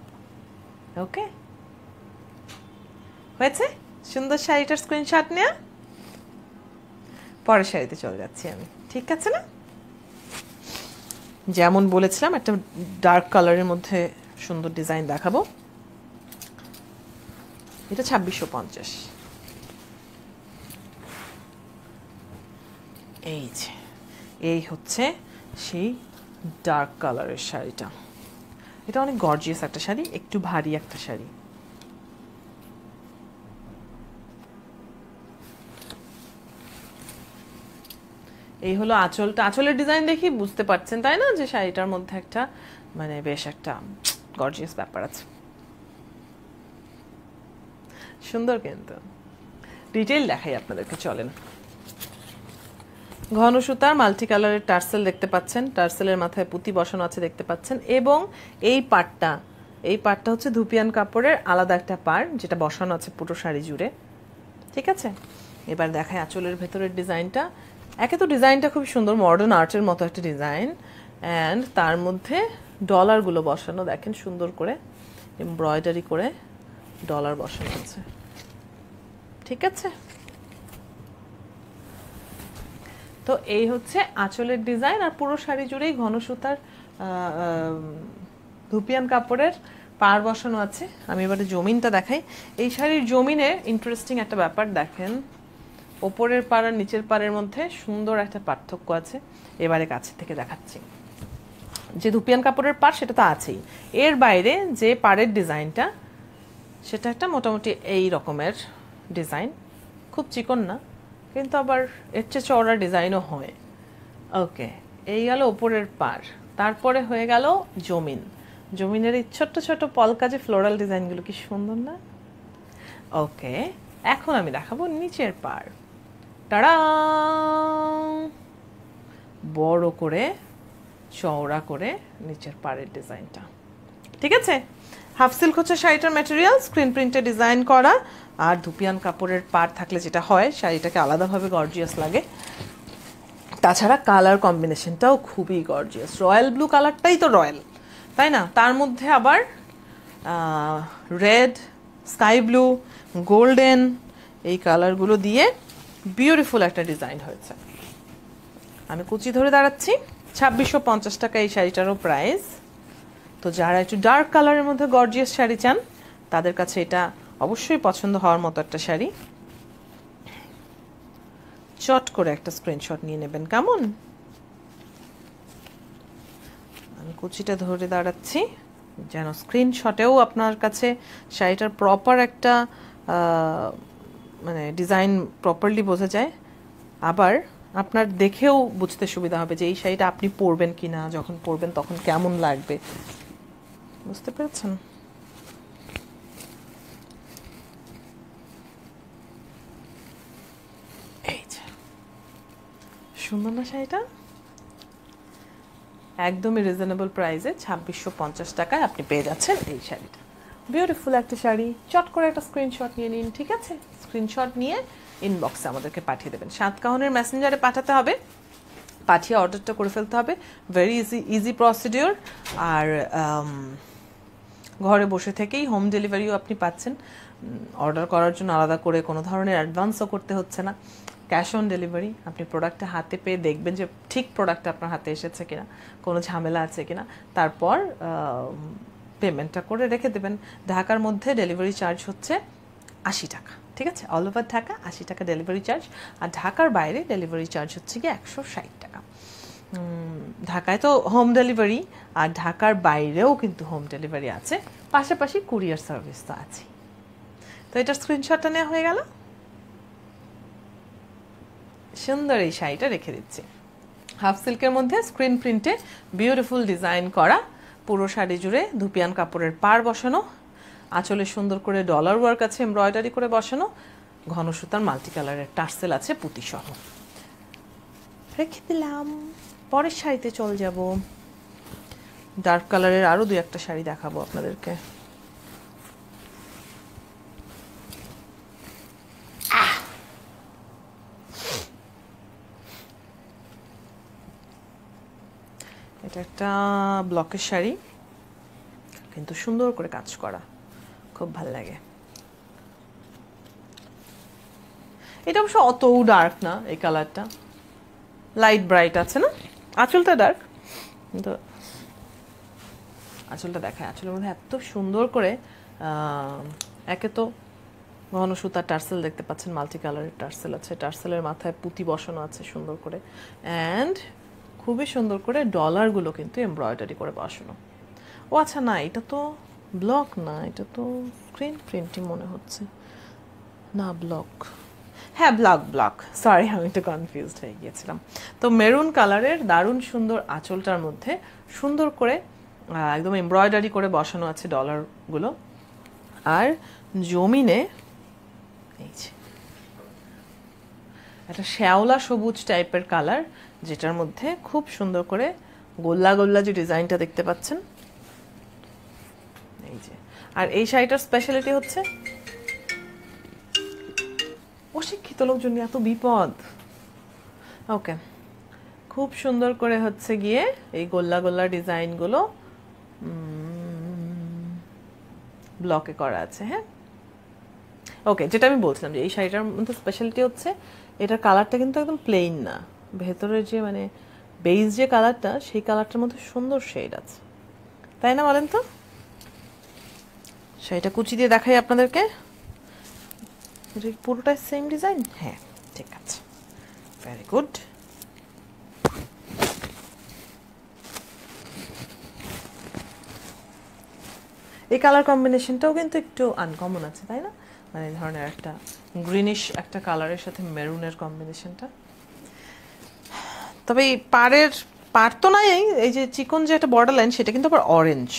ওকে, হয়েছে? সুন্দর শাড়িটার স্ক্রিনশট নেয়া, পরের শাড়িতে চলে যাচ্ছি আমি, ঠিক আছে না? যেমন বলেছিলাম একটা ডার্ক কালারের মধ্যে সুন্দর ডিজাইন দেখাবো। এটা 2650। এই যে এই হচ্ছে সেই ডার্ক কালারের শাড়িটা, এটা অনেক গর্জিয়াস একটা শাড়ি, একটু ভারী একটা শাড়ি। এই হলো আঁচলটা। আঁচলের ডিজাইন দেখি বুঝতে পারছেন তাই না যে শাড়িটার মধ্যে একটা মানে বেশ একটা গর্জিয়াস ব্যাপার আছে, সুন্দর। কিন্তু ডিটেইল দেখাই আপনাদেরকে, চলেন। ঘন সুতার মাল্টি কালারের টার্সেল দেখতে পাচ্ছেন, টার্সেলের মাথায় পুঁতি বসানো আছে দেখতে পাচ্ছেন, এবং এই পাটটা হচ্ছে ধুপিয়ান কাপড়ের আলাদা একটা পাড় যেটা বসানো আছে পুরো শাড়ি জুড়ে, ঠিক আছে। এবার দেখায় আঁচলের ভেতরের ডিজাইনটা। একে তো ডিজাইনটা খুব সুন্দর, মডার্ন আর্টের মতো একটা ডিজাইন, অ্যান্ড তার মধ্যে ডলারগুলো বসানো দেখেন সুন্দর করে, এমব্রয়ডারি করে ডলার বসানো আছে, ঠিক আছে। তো এই হচ্ছে আঁচলের ডিজাইন, আর পুরো শাড়ি জুড়েই ঘন সুতার ধুপিয়ান কাপড়ের পাড় বসানো আছে। আমি এবারে জমিনটা দেখাই। এই শাড়ির জমিনে ইন্টারেস্টিং একটা ব্যাপার দেখেন, ওপরের পাড় আর নিচের পাড়ের মধ্যে সুন্দর একটা পার্থক্য আছে। এবারে কাছে থেকে দেখাচ্ছি। যে ধুপিয়ান কাপড়ের পাড় সেটা তো আছেই, এর বাইরে যে পাড়ের ডিজাইনটা সেটা একটা মোটামুটি এই রকমের ডিজাইন, খুব চিকন না কিন্তু আবার এর চেয়ে চওড়া ডিজাইনও হয়। ওকে, এই গেল ওপরের পাড়। তারপরে হয়ে গেল জমিন। জমিনের এই ছোট্ট ছোট পলকা যে ফ্লোরাল ডিজাইনগুলো কি সুন্দর না। ওকে, এখন আমি দেখাবো নিচের পাড়। টাড়া, বড় করে চওড়া করে নিচের পাড়ের ডিজাইনটা, ঠিক আছে। হাফ সিল্ক হচ্ছে শাড়িটার ম্যাটেরিয়াল, স্ক্রিন প্রিন্টে ডিজাইন করা, আর ধুপিয়ান কাপড়ের পাড় থাকলে যেটা হয় শাড়িটাকে আলাদাভাবে গর্জিয়াস লাগে। তাছাড়া কালার কম্বিনেশনটাও খুবই গর্জিয়াস, রয়্যাল ব্লু কালারটাই তো রয়্যাল, তাই না। তার মধ্যে আবার রেড, স্কাই ব্লু, গোল্ডেন, এই কালারগুলো দিয়ে বিউটিফুল একটা ডিজাইন হয়েছে। আমি কুচি ধরে দাঁড়াচ্ছি। 2650 টাকা এই শাড়িটারও প্রাইস। তো যারা একটু ডার্ক কালারের মধ্যে গর্জিয়াস শাড়ি চান তাদের কাছে এটা অবশ্যই পছন্দ হওয়ার মতো একটা শাড়ি। চট করে একটা স্ক্রিনশট নিয়ে নেবেন, কেমন। আমি কুচিটা ধরে দাঁড়াচ্ছি যেন স্ক্রিনশটেও আপনার কাছে শাড়িটার প্রপার একটা মানে ডিজাইন প্রপারলি বোঝা যায়, আবার আপনার দেখেও বুঝতে সুবিধা হবে যে এই শাড়িটা আপনি পরবেন কিনা, যখন পরবেন তখন কেমন লাগবে, বুঝতে পেরেছেন। এই যে সুন্দর না শাড়িটা, একদমই রিজনেবল প্রাইসে 2650 টাকায় আপনি পেয়ে যাচ্ছেন এই শাড়িটা। বিউটিফুল একটা শাড়ি, চট করে একটা স্ক্রিনশট নিয়ে নিন, ঠিক আছে। স্ক্রিনশট নিয়ে ইনবক্সে আমাদেরকে পাঠিয়ে দেবেন। সাতকাহনের মেসেঞ্জারে পাঠাতে হবে, পাঠিয়ে অর্ডারটা করে ফেলতে হবে। Very easy procedure. আর ঘরে বসে থেকেই হোম ডেলিভারিও আপনি পাচ্ছেন। অর্ডার করার জন্য আলাদা করে কোনো ধরনের অ্যাডভান্সও করতে হচ্ছে না। ক্যাশ অন ডেলিভারি, আপনি প্রোডাক্টটা হাতে পেয়ে দেখবেন যে ঠিক প্রোডাক্টটা আপনার হাতে এসেছে কিনা, কোনো ঝামেলা আছে কিনা, তারপর পেমেন্টটা করে রেখে দেবেন। ঢাকার মধ্যে ডেলিভারি চার্জ হচ্ছে 80 টাকা, ঠিক আছে। অল ওভার ঢাকা 80 টাকা ডেলিভারি চার্জ, আর ঢাকার বাইরে ডেলিভারি চার্জ হচ্ছে গিয়ে 160 টাকা। ঢাকায় তো হোম ডেলিভারি, আর ঢাকার বাইরেও কিন্তু হোম ডেলিভারি আছে, পাশাপাশি কুরিয়ার সার্ভিস তো আছে। তো এটার স্ক্রিনশটটা নেওয়া হয়ে গেল। সুন্দর এই শাড়িটা রেখে দিচ্ছি। হাফ সিল্কের মধ্যে স্ক্রিন প্রিন্টে বিউটিফুল ডিজাইন করা, পুরো শাড়ি জুড়ে ধুপিয়ান কাপড়ের পাড় বসানো, আঁচলে সুন্দর করে ডলার ওয়ার্ক আছে এমব্রয়ডারি করে বসানো, ঘন সুতার মাল্টি কালারের টার্সেল আছে পুঁতি সহ। রেখে দিলাম। পরের শাড়িতে চলে যাব। ডার্ক কালারের আরো দুই একটা শাড়ি দেখাবো আপনাদেরকে। এটা একটা ব্লকের শাড়ি, কিন্তু সুন্দর করে কাজ করা, খুব ভাল লাগে। এটা অবশ্য অতও ডার্ক না, এই কালারটা লাইট ব্রাইট আছে না। আঁচলটা ডার্ক, কিন্তু আঁচলটা দেখায়, আঁচলের মধ্যে এত সুন্দর করে একে তো ঘন সুতার টার্সেল দেখতে পাচ্ছেন, মাল্টি কালারের টার্সেল আছে, টার্সেলের মাথায় পুঁতি বসানো আছে সুন্দর করে, অ্যান্ড খুবই সুন্দর করে ডলারগুলো কিন্তু এমব্রয়ডারি করে বসানো। ও আচ্ছা, না এটা তো ব্লক না, এটা তো স্ক্রিন প্রিন্টিং মনে হচ্ছে। না ব্লক, হ্যাঁ ব্লক ব্লক, সরি আমি একটু কনফিউজড হয়ে গিয়েছিলাম। তো মেরুন কালারের দারুণ সুন্দর আঁচলটার মধ্যে সুন্দর করে একদম এমব্রয়ডারি করে বসানো আছে ডলারগুলো। আর জমিনে এই যে একটা শ্যাওলা সবুজ টাইপের কালার, যেটার মধ্যে খুব সুন্দর করে গোল্লা গোল্লা যে ডিজাইনটা দেখতে পাচ্ছেন এই যে। আর এই শাড়িটার স্পেশালিটি হচ্ছে, অশিক্ষিত লোকজন এত বিপদ। ওকে, খুব সুন্দর করে হচ্ছে গিয়ে এই গোল্লা গোল্লা ডিজাইনগুলো ব্লকে করা আছে। হ্যাঁ ওকে, যেটা আমি বলছিলাম যে এই শাড়িটার মধ্যে স্পেশালিটি হচ্ছে এটার কালারটা কিন্তু একদম প্লেন না, ভেতরের যে মানে বেজ যে কালারটা, সেই কালারটার মধ্যে সুন্দর শেড আছে, তাই না বলেন তো? শাড়িটা কুচি দিয়ে দেখাই আপনাদেরকে। এটা পুরোটাই সেম ডিজাইন? হ্যাঁ ঠিক আছে, ভেরি গুড। এই কালার কম্বিনেশনটাও কিন্তু একটু আনকমন আছে, তাই না? মানে এই ধরনের একটা গ্রিনিশ একটা কালারের সাথে মেরুনের কম্বিনেশনটা। তবে এই পার তো নাই, এই যে চিকন যে একটা বর্ডার লাইন, সেটা কিন্তু আবার অরেঞ্জ।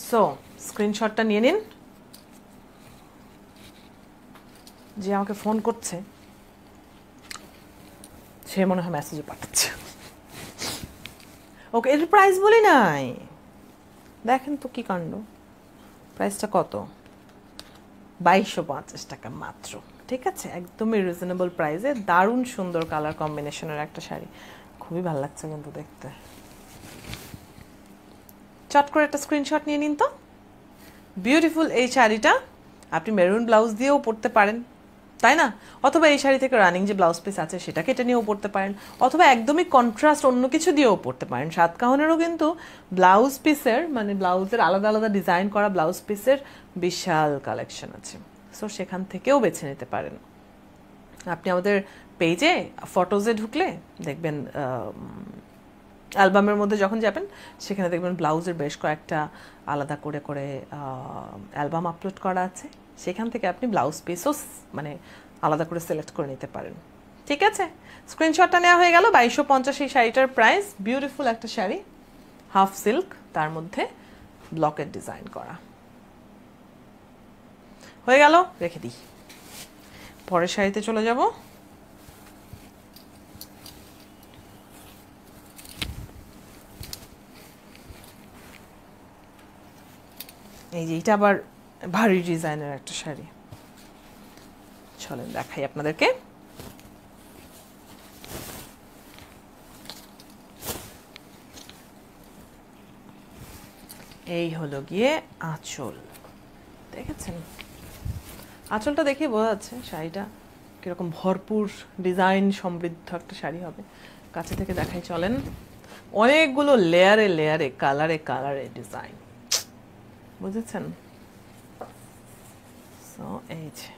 সো স্ক্রিনশটটা নিয়ে নিন। যে আমাকে ফোন করছে সে মনে হয় মেসেজে পাঠাচ্ছে। ওকে, এর প্রাইস বলি নাই, দেখেন তো কি কাণ্ড। প্রাইসটা কত? 2250 টাকা মাত্র। ঠিক আছে, একদমই রিজনেবল প্রাইসে দারুণ সুন্দর কালার কম্বিনেশনের একটা শাড়ি, খুবই ভালো লাগছে কিন্তু দেখতে। চট করে একটা স্ক্রিনশট নিয়ে নিন তো। বিউটিফুল এই শাড়িটা আপনি মেরুন ব্লাউজ দিয়েও পরতে পারেন, তাই না? অথবা এই শাড়ি থেকে রানিং যে ব্লাউজ পিস আছে সেটা কেটে নিয়েও পরতে পারেন, অথবা একদমই কন্ট্রাস্ট অন্য কিছু দিয়েও পরতে পারেন। সাতকাহনেরও কিন্তু ব্লাউজ পিসের মানে ব্লাউজের আলাদা আলাদা ডিজাইন করা ব্লাউজ পিসের বিশাল কালেকশন আছে, সো সেখান থেকেও বেছে নিতে পারেন। আপনি আমাদের পেজে ফটোজে ঢুকলে দেখবেন, অ্যালবামের মধ্যে যখন যাবেন সেখানে দেখবেন ব্লাউজের বেশ কয়েকটা আলাদা করে করে অ্যালবাম আপলোড করা আছে, সেখান থেকে আপনি ব্লাউজ পিসও মানে আলাদা করে সিলেক্ট করে নিতে পারেন। ঠিক আছে, স্ক্রিনশটটা নেওয়া হয়ে গেল। 2250 এই শাড়িটার প্রাইস। বিউটিফুল একটা শাড়ি, হাফ সিল্ক, তার মধ্যে ব্লকের ডিজাইন করা। হয়ে গেল, রেখে দিই। পরের শাড়িতে চলে যাব। এই যে এটা আবার ভারী ডিজাইনের একটা শাড়ি, চলেন দেখাই আপনাদেরকে। এই হলো গিয়ে আঁচল, দেখেছেন? আঁচলটা দেখে বোঝা যাচ্ছে শাড়িটা কিরকম ভরপুর ডিজাইন সমৃদ্ধ একটা শাড়ি হবে। কাছে থেকে দেখাই চলেন। অনেকগুলো লেয়ারে লেয়ারে কালারে কালারে ডিজাইন, বুঝেছেন? সো এই যে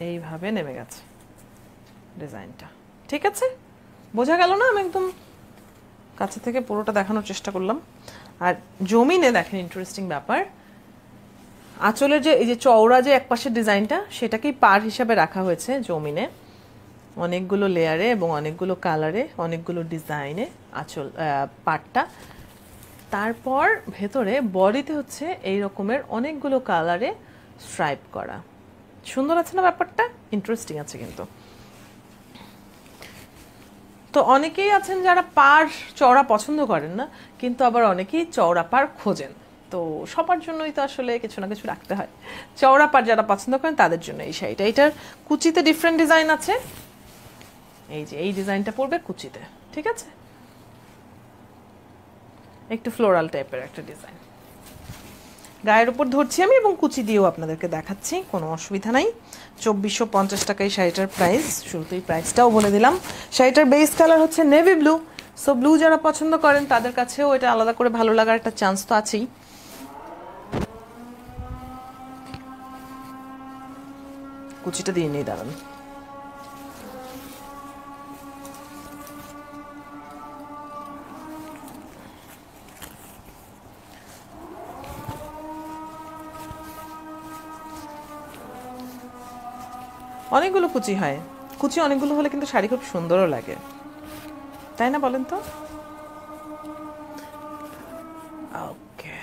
এইভাবে নেমে গেছে ডিজাইনটা। ঠিক আছে, বোঝা গেল না? আমি একদম কাছে থেকে পুরোটা দেখানোর চেষ্টা করলাম। আর জমিনে দেখেন ইন্টারেস্টিং ব্যাপার, আঁচলের যে এই যে চওড়া যে একপাশের ডিজাইনটা, সেটাকেই পার হিসাবে রাখা হয়েছে জমিনে, অনেকগুলো লেয়ারে এবং অনেকগুলো কালারে অনেকগুলো ডিজাইনে আঁচল পাটটা। তারপর ভেতরে বডিতে হচ্ছে এই রকমের অনেকগুলো কালারে স্ট্রাইপ করা। সুন্দর আছে না ব্যাপারটা? ইন্টারেস্টিং আছে কিন্তু। তো অনেকেই আছেন যারা পাড় চওড়া পছন্দ করেন না, কিন্তু আবার অনেকেই চওড়া পাড় খোঁজেন। তো সবার জন্যই তো আসলে কিছু না কিছু রাখতে হয়। চওড়া পাড় যারা পছন্দ করেন তাদের জন্য এই শাড়িটা। এটার কুচিতে ডিফারেন্ট ডিজাইন আছে, এই যে এই ডিজাইনটা পড়বে কুচিতে, ঠিক আছে, একটু ফ্লোরাল টাইপের একটা ডিজাইন। গায়ের উপর ধরছি আমি এবং কুচি দিয়েও আপনাদেরকে দেখাচ্ছি, কোনো অসুবিধা নাই। 2450 টাকায় শাড়িটার প্রাইস। শুরুতেই প্রাইসটাও বলে দিলাম। শাড়িটার বেস কালার হচ্ছে নেভি ব্লু। সো ব্লু যারা পছন্দ করেন তাদের কাছেও এটা আলাদা করে ভালো লাগার একটা চান্স তো আছেই। কুচিটা দিয়ে নিয়ে দাঁড়ান। অনেকগুলো কুচি হয়, কুচি অনেকগুলো হলে কিন্তু শাড়ি খুব সুন্দরও লাগে, তাই না বলেন তো? ওকে,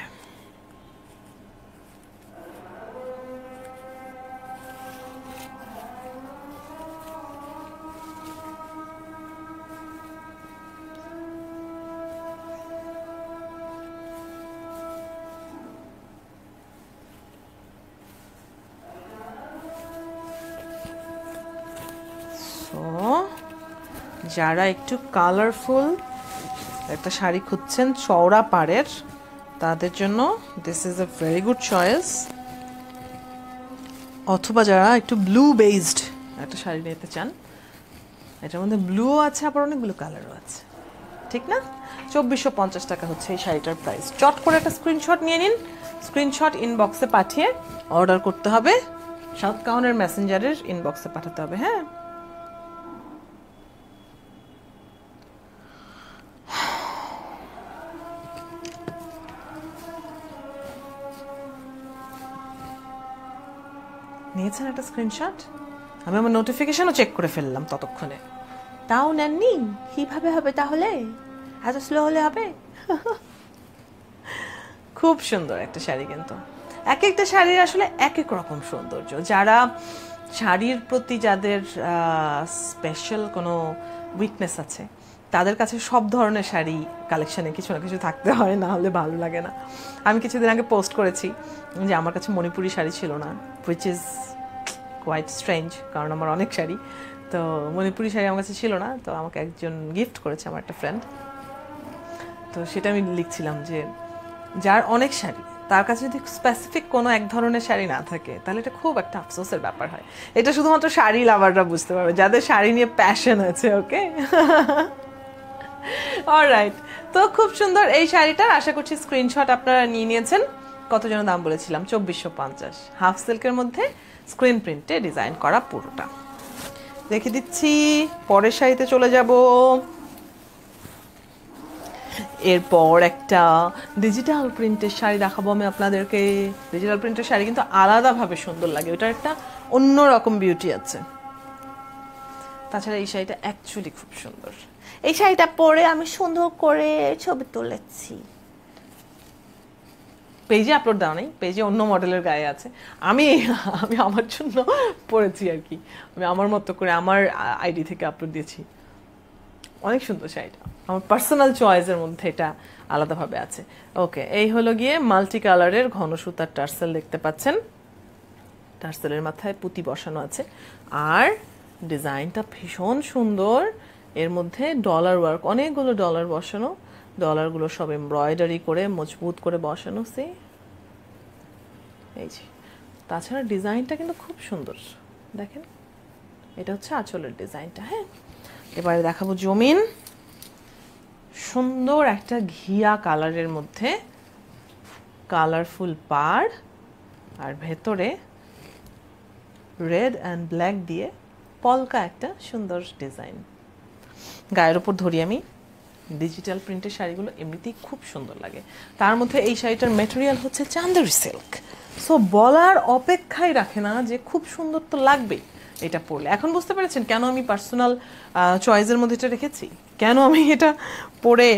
যারা একটু কালারফুল একটা শাড়ি খুঁজছেন চওড়া পাড়ের, তাদের জন্য this is a very good choice. অথবা যারা একটু ব্লু বেসড একটা শাড়ি নিতে চান, এটার মধ্যে ব্লুও আছে আবার অনেকগুলো কালারও আছে, ঠিক না? 2450 টাকা হচ্ছে এই শাড়িটার প্রাইস। চট করে একটা স্ক্রিনশট নিয়ে নিন, স্ক্রিনশট ইনবক্সে পাঠিয়ে অর্ডার করতে হবে। সাউথ কাউনের মেসেঞ্জারের ইনবক্সে পাঠাতে হবে, হ্যাঁ। নিয়েছেন একটা স্ক্রিনশট? আমি আমার নোটিফিকেশনও চেক করে ফেললাম ততক্ষণে। তাও নেননি? কিভাবে হবে তাহলে? এত স্লো হলে হবে? খুব সুন্দর একটা শাড়ি, কিন্তু এক একটা শাড়ির আসলে এক এক রকম সৌন্দর্য। যারা শাড়ির প্রতি যাদের স্পেশাল কোনো উইকনেস আছে, তাদের কাছে সব ধরনের শাড়ি কালেকশানে কিছু না কিছু থাকতে হয়, না হলে ভালো লাগে না। আমি কিছুদিন আগে পোস্ট করেছি যে আমার কাছে মণিপুরি শাড়ি ছিল না, হুইচ ইজ কোয়াইট স্ট্রেঞ্জ, কারণ আমার অনেক শাড়ি। তো মণিপুরি শাড়ি আমার কাছে ছিল না, তো আমাকে একজন গিফট করেছে, আমার একটা ফ্রেন্ড। তো সেটা আমি লিখছিলাম যে যার অনেক শাড়ি, তার কাছে যদি স্পেসিফিক কোনো এক ধরনের শাড়ি না থাকে, তাহলে এটা খুব একটা আফসোসের ব্যাপার হয়। এটা শুধুমাত্র শাড়ি লাভাররা বুঝতে পারবে, যাদের শাড়ি নিয়ে প্যাশন আছে। ওকে, অলরাইট। তো খুব সুন্দর এই শাড়িটার আশা করছি স্ক্রিনশট আপনারা নিয়ে নিয়েছেন। কত যেন দাম বলেছিলাম? 2450। হাফ সিল্কের মধ্যে স্ক্রিন প্রিন্টে ডিজাইন করা পুরোটা। দেখে দিচ্ছি, পরের শাড়িতে চলে যাব। এরপর একটা ডিজিটাল প্রিন্টের শাড়ি দেখাবো আমি আপনাদেরকে। ডিজিটাল প্রিন্টের শাড়ি কিন্তু আলাদাভাবে সুন্দর লাগে, ওটার একটা অন্যরকম বিউটি আছে। তাছাড়া এই শাড়িটা অ্যাকচুয়ালি খুব সুন্দর। এই শাড়িটা পরে আমি সুন্দর করে ছবি তুলেছি। পেজে আপলোড দেওয়া নেই, পেজে অন্য মডেলের গায়ে আছে। আমি আমি আমার জন্য পরেছি আর কি, আমি আমার মতো করে আমার আইডি থেকে আপলোড দিয়েছি। অনেক সুন্দর শাড়িটা, আমার পার্সোনাল চয়েসের মধ্যে এটা আলাদাভাবে আছে। ওকে, এই হলো গিয়ে মাল্টি কালারের ঘন সুতার টার্সেল দেখতে পাচ্ছেন। টার্সেলের মাথায় পুঁতি বসানো আছে, আর ডিজাইনটা ভীষণ সুন্দর। এর মধ্যে ডলার ওয়ার্ক, অনেকগুলো ডলার বসানো, ডলারগুলো সব এমব্রয়ডারি করে মজবুত করে বসানো। সে এই যে, তাছাড়া ডিজাইনটা কিন্তু খুব সুন্দর, দেখেন। এটা হচ্ছে আঁচলের ডিজাইনটা। হ্যাঁ, এবারে দেখাবো জমিন। সুন্দর একটা ঘিয়া কালারের মধ্যে কালারফুল পাড়, আর ভেতরে রেড অ্যান্ড ব্ল্যাক দিয়ে পলকা একটা সুন্দর ডিজাইন। গায়ের উপর ধরি আমি। ডিজিটাল প্রিন্টের শাড়িগুলো এমনিতেই খুব সুন্দর লাগে, তার মধ্যে এই শাড়িটার ম্যাটেরিয়াল হচ্ছে চান্দেরি সিল্ক। সো বলার অপেক্ষাই রাখে না যে খুব সুন্দর তো লাগবেই এটা পরলে। এখন বুঝতে পেরেছেন কেন আমি পার্সোনাল চয়েসের মধ্যে এটা রেখেছি, কেন আমি এটা পরে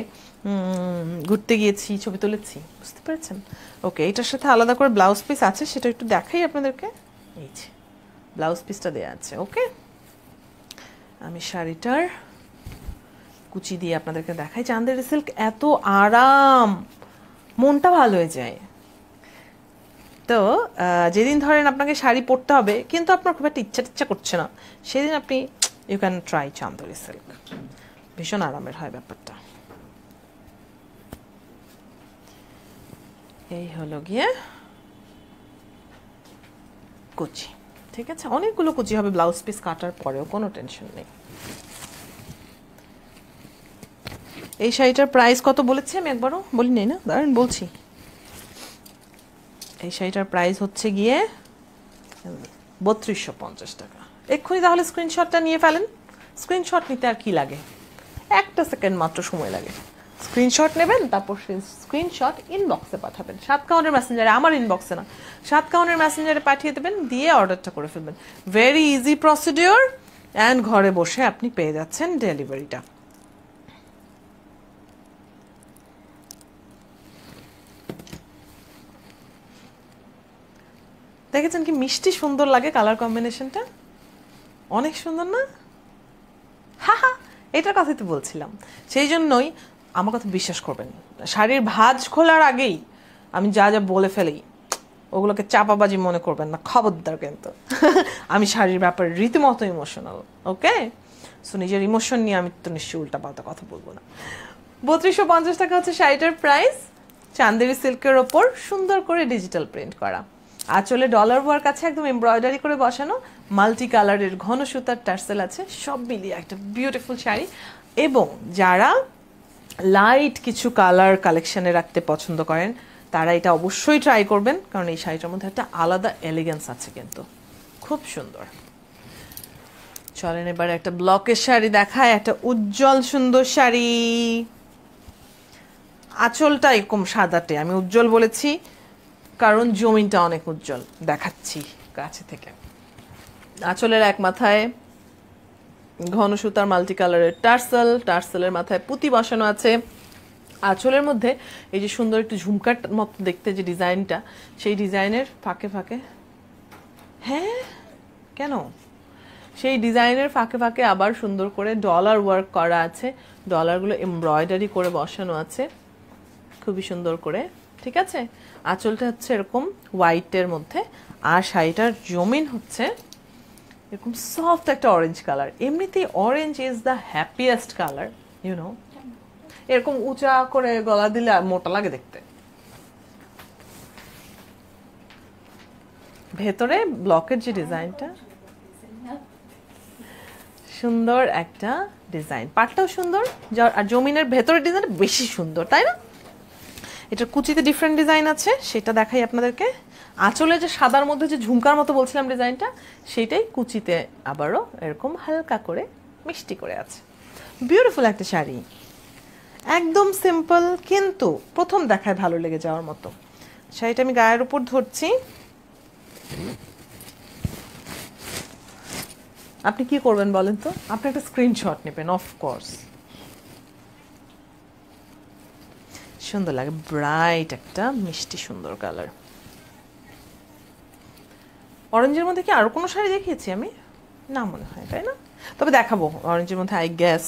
ঘুরতে গিয়েছি, ছবি তুলেছি, বুঝতে পেরেছেন? ওকে, এটার সাথে আলাদা করে ব্লাউজ পিস আছে, সেটা একটু দেখাই আপনাদেরকে। এই যে ব্লাউজ পিসটা দেওয়া আছে। ওকে, আমি শাড়িটার কুচি দিয়ে আপনাদেরকে দেখাই। চান্দেরি সিল্ক এত আরাম, মনটা ভালো হয়ে যায়। তো যেদিন ধরেন আপনাকে শাড়ি পরতে হবে কিন্তু আপনার খুব একটা ইচ্ছা করছে না, সেদিন আপনি you can try Chanderi silk, ভীষণ আরামের হয় ব্যাপারটা। এই হলো গিয়ে কুচি, ঠিক আছে? অনেকগুলো কুচি হবে ব্লাউজ পিস কাটার পরেও, কোনো টেনশন নেই। এই শাড়িটার প্রাইস কত বলেছি আমি একবারও বলি নেই না, দাঁড়ান বলছি। এই শাড়িটার প্রাইস হচ্ছে গিয়ে 3250 টাকা। এক্ষুনি তাহলে স্ক্রিনশটটা নিয়ে ফেলেন। স্ক্রিনশট নিতে আর কি লাগে, একটা সেকেন্ড মাত্র সময় লাগে। স্ক্রিনশট নেবেন, তারপর স্ক্রিনশট ইনবক্সে পাঠাবেন, 7 কাউন্টের মেসেঞ্জারে, আমার ইনবক্সে না, 7 কাউন্টের মেসেঞ্জারে পাঠিয়ে দেবেন, দিয়ে অর্ডারটা করে ফেলবেন। ভেরি ইজি প্রসিডিওর, অ্যান্ড ঘরে বসে আপনি পেয়ে যাচ্ছেন ডেলিভারিটা। দেখেছেন কি মিষ্টি সুন্দর লাগে কালার কম্বিনেশনটা, অনেক সুন্দর না? হা হা, এটার কথাই তো বলছিলাম। সেই জন্যই আমার কথা বিশ্বাস করবেন, শাড়ির ভাঁজ খোলার আগেই আমি যা যা বলে ফেলি ওগুলোকে চাপাবাজি মনে করবেন না, খবরদার কিন্তু। আমি শাড়ির ব্যাপারে রীতিমতো ইমোশনাল, ওকে? সো নিজের ইমোশন নিয়ে আমি তো নিশ্চয়ই উল্টাপাল্টা কথা বলবো না। 3250 টাকা হচ্ছে শাড়িটার প্রাইস। চান্দেরি সিল্কের ওপর সুন্দর করে ডিজিটাল প্রিন্ট করা, আঁচলে ডলার ওয়ার্ক আছে, একদম এমব্রয়ডারি করে বসানো, মাল্টি কালারের ঘন সুতার টার্সেল আছে, সব মিলিয়ে একটা বিউটিফুল শাড়ি। এবং যারা লাইট কিছু কালার কালেকশনে রাখতে পছন্দ করেন তারা এটা অবশ্যই ট্রাই করবেন, কারণ এই শাড়িটার মধ্যে একটা আলাদা এলিগেন্স আছে, কিন্তু খুব সুন্দর। চলেন এবার একটা ব্লকের শাড়ি দেখায়, একটা উজ্জ্বল সুন্দর শাড়ি। আঁচলটা এরকম সাদাটে, আমি উজ্জ্বল বলেছি কারণ জমিনটা অনেক উজ্জ্বল, দেখাচ্ছি কাছে থেকে। আঁচলের এক মাথায় ঘন সুতার মাল্টি কালারের টার্সেল, টার্সেলের মাথায় পুঁতি বসানো আছে। আঁচলের মধ্যে এই যে সুন্দর একটু ঝুমকার মতো দেখতে যে ডিজাইনটা, সেই ডিজাইনের ফাঁকে ফাঁকে, হ্যাঁ কেন, সেই ডিজাইনের ফাঁকে ফাঁকে আবার সুন্দর করে ডলার ওয়ার্ক করা আছে, ডলারগুলো এমব্রয়ডারি করে বসানো আছে খুবই সুন্দর করে, ঠিক আছে? আঁচলটা হচ্ছে এরকম হোয়াইটের মধ্যে, আর শাড়িটার জমিন হচ্ছে এরকম সফট একটা অরেঞ্জ কালার। এমনিতেই orange is the happiest colour, you know. এরকম উঁচা করে গলা দিলে মোটা লাগে দেখতে। ভেতরে ব্লকের যে ডিজাইনটা, সুন্দর একটা ডিজাইন, পাটটাও সুন্দর, আর জমিনের ভেতরের ডিজাইন বেশি সুন্দর, তাই না? এটার কুচিতে ডিফারেন্ট ডিজাইন আছে, সেটা দেখাই আপনাদেরকে। আঁচলে যে সাদার মধ্যে যে ঝুমকার মতো বলছিলাম ডিজাইনটা, সেইটাই কুচিতে আবারও এরকম হালকা করে মিষ্টি করে আছে। বিউটিফুল একটা শাড়ি, একদম সিম্পল কিন্তু প্রথম দেখায় ভালো লেগে যাওয়ার মতো। শাড়িটা আমি গায়ের উপর ধরছি, আপনি কি করবেন বলেন তো? আপনি একটা স্ক্রিনশট নেবেন, অফকোর্স। সুন্দর লাগে, ব্রাইট একটা মিষ্টি সুন্দর কালার। অরেঞ্জের মধ্যে কি আরো কোনো শাড়ি দেখিয়েছি আমি? না মনে হয়, তাই না? তবে দেখাবো অরেঞ্জের মধ্যে, আই গেস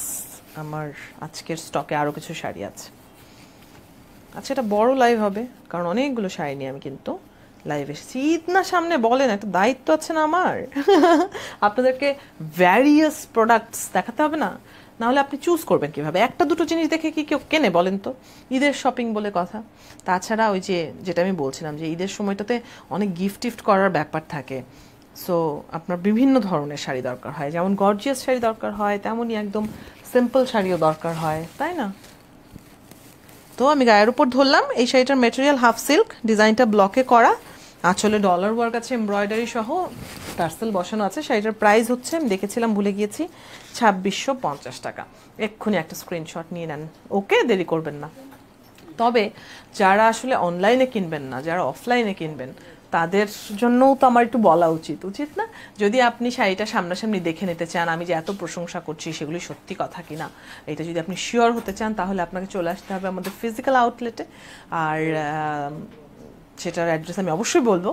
আমার আজকের স্টকে আরো কিছু শাড়ি আছে। আচ্ছা, এটা বড় লাইভ হবে কারণ অনেকগুলো শাড়ি নিয়ে আমি কিন্তু লাইভ এসেছি। ঈদ না সামনে, বলেন, একটা দায়িত্ব আছে না আমার। আপনাদেরকে ভ্যারিয়াস প্রোডাক্টস দেখাতে হবে না, নাহলে আপনি চুজ করবেন কিভাবে? একটা দুটো জিনিস দেখে কি কেউ কেনে বলেন তো? ঈদের শপিং বলে কথা। তাছাড়া ওই যে যেটা আমি বলছিলাম যে ঈদের সময়টাতে অনেক গিফট টিফট করার ব্যাপার থাকে, সো আপনার বিভিন্ন ধরনের শাড়ি দরকার হয়, যেমন গর্জিয়াস শাড়ি দরকার হয়, তেমনই একদম সিম্পল শাড়িও দরকার হয়, তাই না? তো আমি গায়ের উপর ধরলাম। এই শাড়িটার মেটেরিয়াল হাফ সিল্ক, ডিজাইনটা ব্লকে করা, আঁচলে ডলার ওয়ার্ক আছে, এমব্রয়ডারি সহ টার্সেল বসানো আছে। শাড়িটার প্রাইস হচ্ছে, আমি দেখেছিলাম ভুলে গিয়েছি, 2650 টাকা। এক্ষুনি একটা স্ক্রিনশট নিয়ে নেন, ওকে? দেরি করবেন না। তবে যারা আসলে অনলাইনে কিনবেন না, যারা অফলাইনে কিনবেন, তাদের জন্যও তো আমার একটু বলা উচিত না? যদি আপনি শাড়িটা সামনাসামনি দেখে নিতে চান, আমি যে এত প্রশংসা করছি সেগুলি সত্যি কথা কিনা এটা যদি আপনি শিওর হতে চান, তাহলে আপনাকে চলে আসতে হবে আমাদের ফিজিক্যাল আউটলেটে। আর সেটার অ্যাড্রেস আমি অবশ্যই বলবো,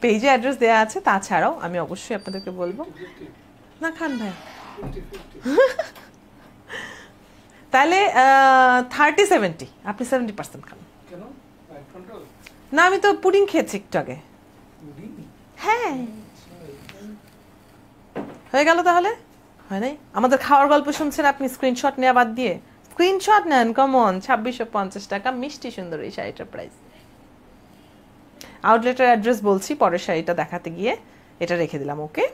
পেজে অ্যাড্রেস দেওয়া আছে। তাছাড়াও আমি অবশ্যই আপনাদেরকে বলবো, না খান ভাই, তাহলে 30-70, আপনি 70% খান। না আমি তো পুডিং খেয়েছি একটু আগে। হ্যাঁ হয়ে গেল তাহলে, হয় নাই? আমাদের খাওয়ার গল্প শুনছেন আপনি, স্ক্রিনশট নেওয়া বাদ দিয়ে। স্ক্রিনশট নেন, কমন। 2650 টাকা, মিষ্টি সুন্দর এই শাড়িটার প্রাইস। আউটলেটের অ্যাড্রেস বলছি পরের শাড়িটা দেখাতে গিয়ে, এটা রেখে দিলাম। ওকে,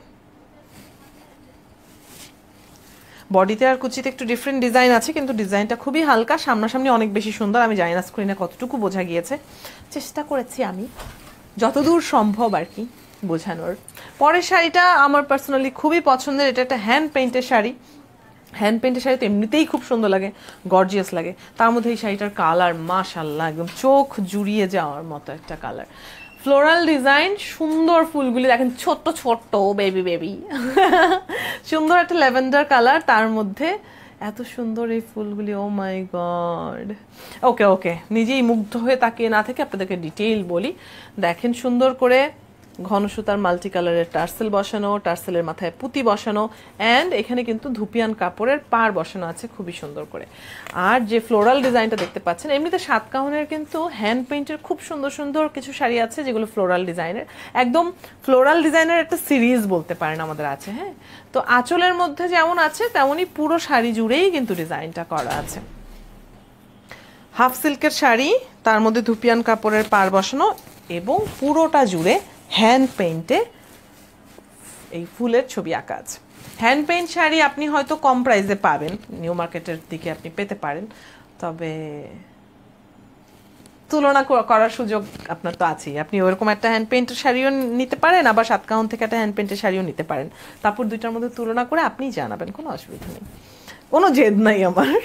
বডিতে আর কুচিতে একটু ডিফারেন্ট ডিজাইন আছে, কিন্তু ডিজাইনটা খুবই হালকা, সামনাসামনি অনেক বেশি সুন্দর। আমি জানি না স্ক্রিনে কতটুকু বোঝা গিয়েছে, চেষ্টা করেছি আমি যতদূর সম্ভব আর কি বোঝানোর। পরের শাড়িটা আমার পার্সোনালি খুবই পছন্দের। এটা একটা হ্যান্ড পেইন্টের শাড়ি। হ্যান্ড পেইন্টের শাড়ি তো এমনিতেই খুব সুন্দর লাগে, গর্জিয়াস লাগে। তার মধ্যে এই শাড়িটার কালার মাশাআল্লাহ একদম চোখ জুড়িয়ে যাওয়ার মতো একটা কালার। ফ্লোরাল ডিজাইন, সুন্দর ফুলগুলি দেখেন, ছোট্ট ছোট্ট বেবি বেবি সুন্দর একটা ল্যাভেন্ডার কালার, তার মধ্যে এত সুন্দর এই ফুলগুলি। ও মাই গড। ওকে ওকে, নিজেই মুগ্ধ হয়ে তাকিয়ে না থেকে আপনাদেরকে ডিটেইল বলি। দেখেন সুন্দর করে ঘন সুতার মাল্টি কালারের টার্সেল বসানো, টার্সেলের মাথায় পুঁতি বসানো, অ্যান্ড এখানে কিন্তু ধুপিয়ান কাপড়ের পাড় বসানো আছে খুবই সুন্দর করে। আর যে ফ্লোরাল ডিজাইনটা দেখতে পাচ্ছেন, এমনিতে সাতকাহনের কিন্তু হ্যান্ড পেইন্টের খুব সুন্দর সুন্দর কিছু শাড়ি আছে যেগুলো ফ্লোরাল ডিজাইনের, একদম ফ্লোরাল ডিজাইনের একটা সিরিজ বলতে পারেন আমাদের আছে। হ্যাঁ, তো আঁচলের মধ্যে যেমন আছে তেমনই পুরো শাড়ি জুড়েই কিন্তু ডিজাইনটা করা আছে। হাফ সিল্কের শাড়ি, তার মধ্যে ধুপিয়ান কাপড়ের পাড় বসানো, এবং পুরোটা জুড়ে হ্যান্ড পেইন্টে এই ফুলের ছবি আঁকা আছে। হ্যান্ড পেইন্ট শাড়ি আপনি হয়তো কম প্রাইসে পাবেন, নিউ মার্কেটের দিকে আপনি পেতে পারেন, তবে তুলনা করার সুযোগ আপনার তো আছেই। আপনি ওরকম একটা হ্যান্ড পেইন্টের শাড়িও নিতে পারেন, আবার সাতকাহন থেকে একটা হ্যান্ড পেইন্টের শাড়িও নিতে পারেন। তারপর দুইটার মধ্যে তুলনা করে আপনিই জানাবেন, কোনো অসুবিধা নেই, কোনো জেদ নাই আমার।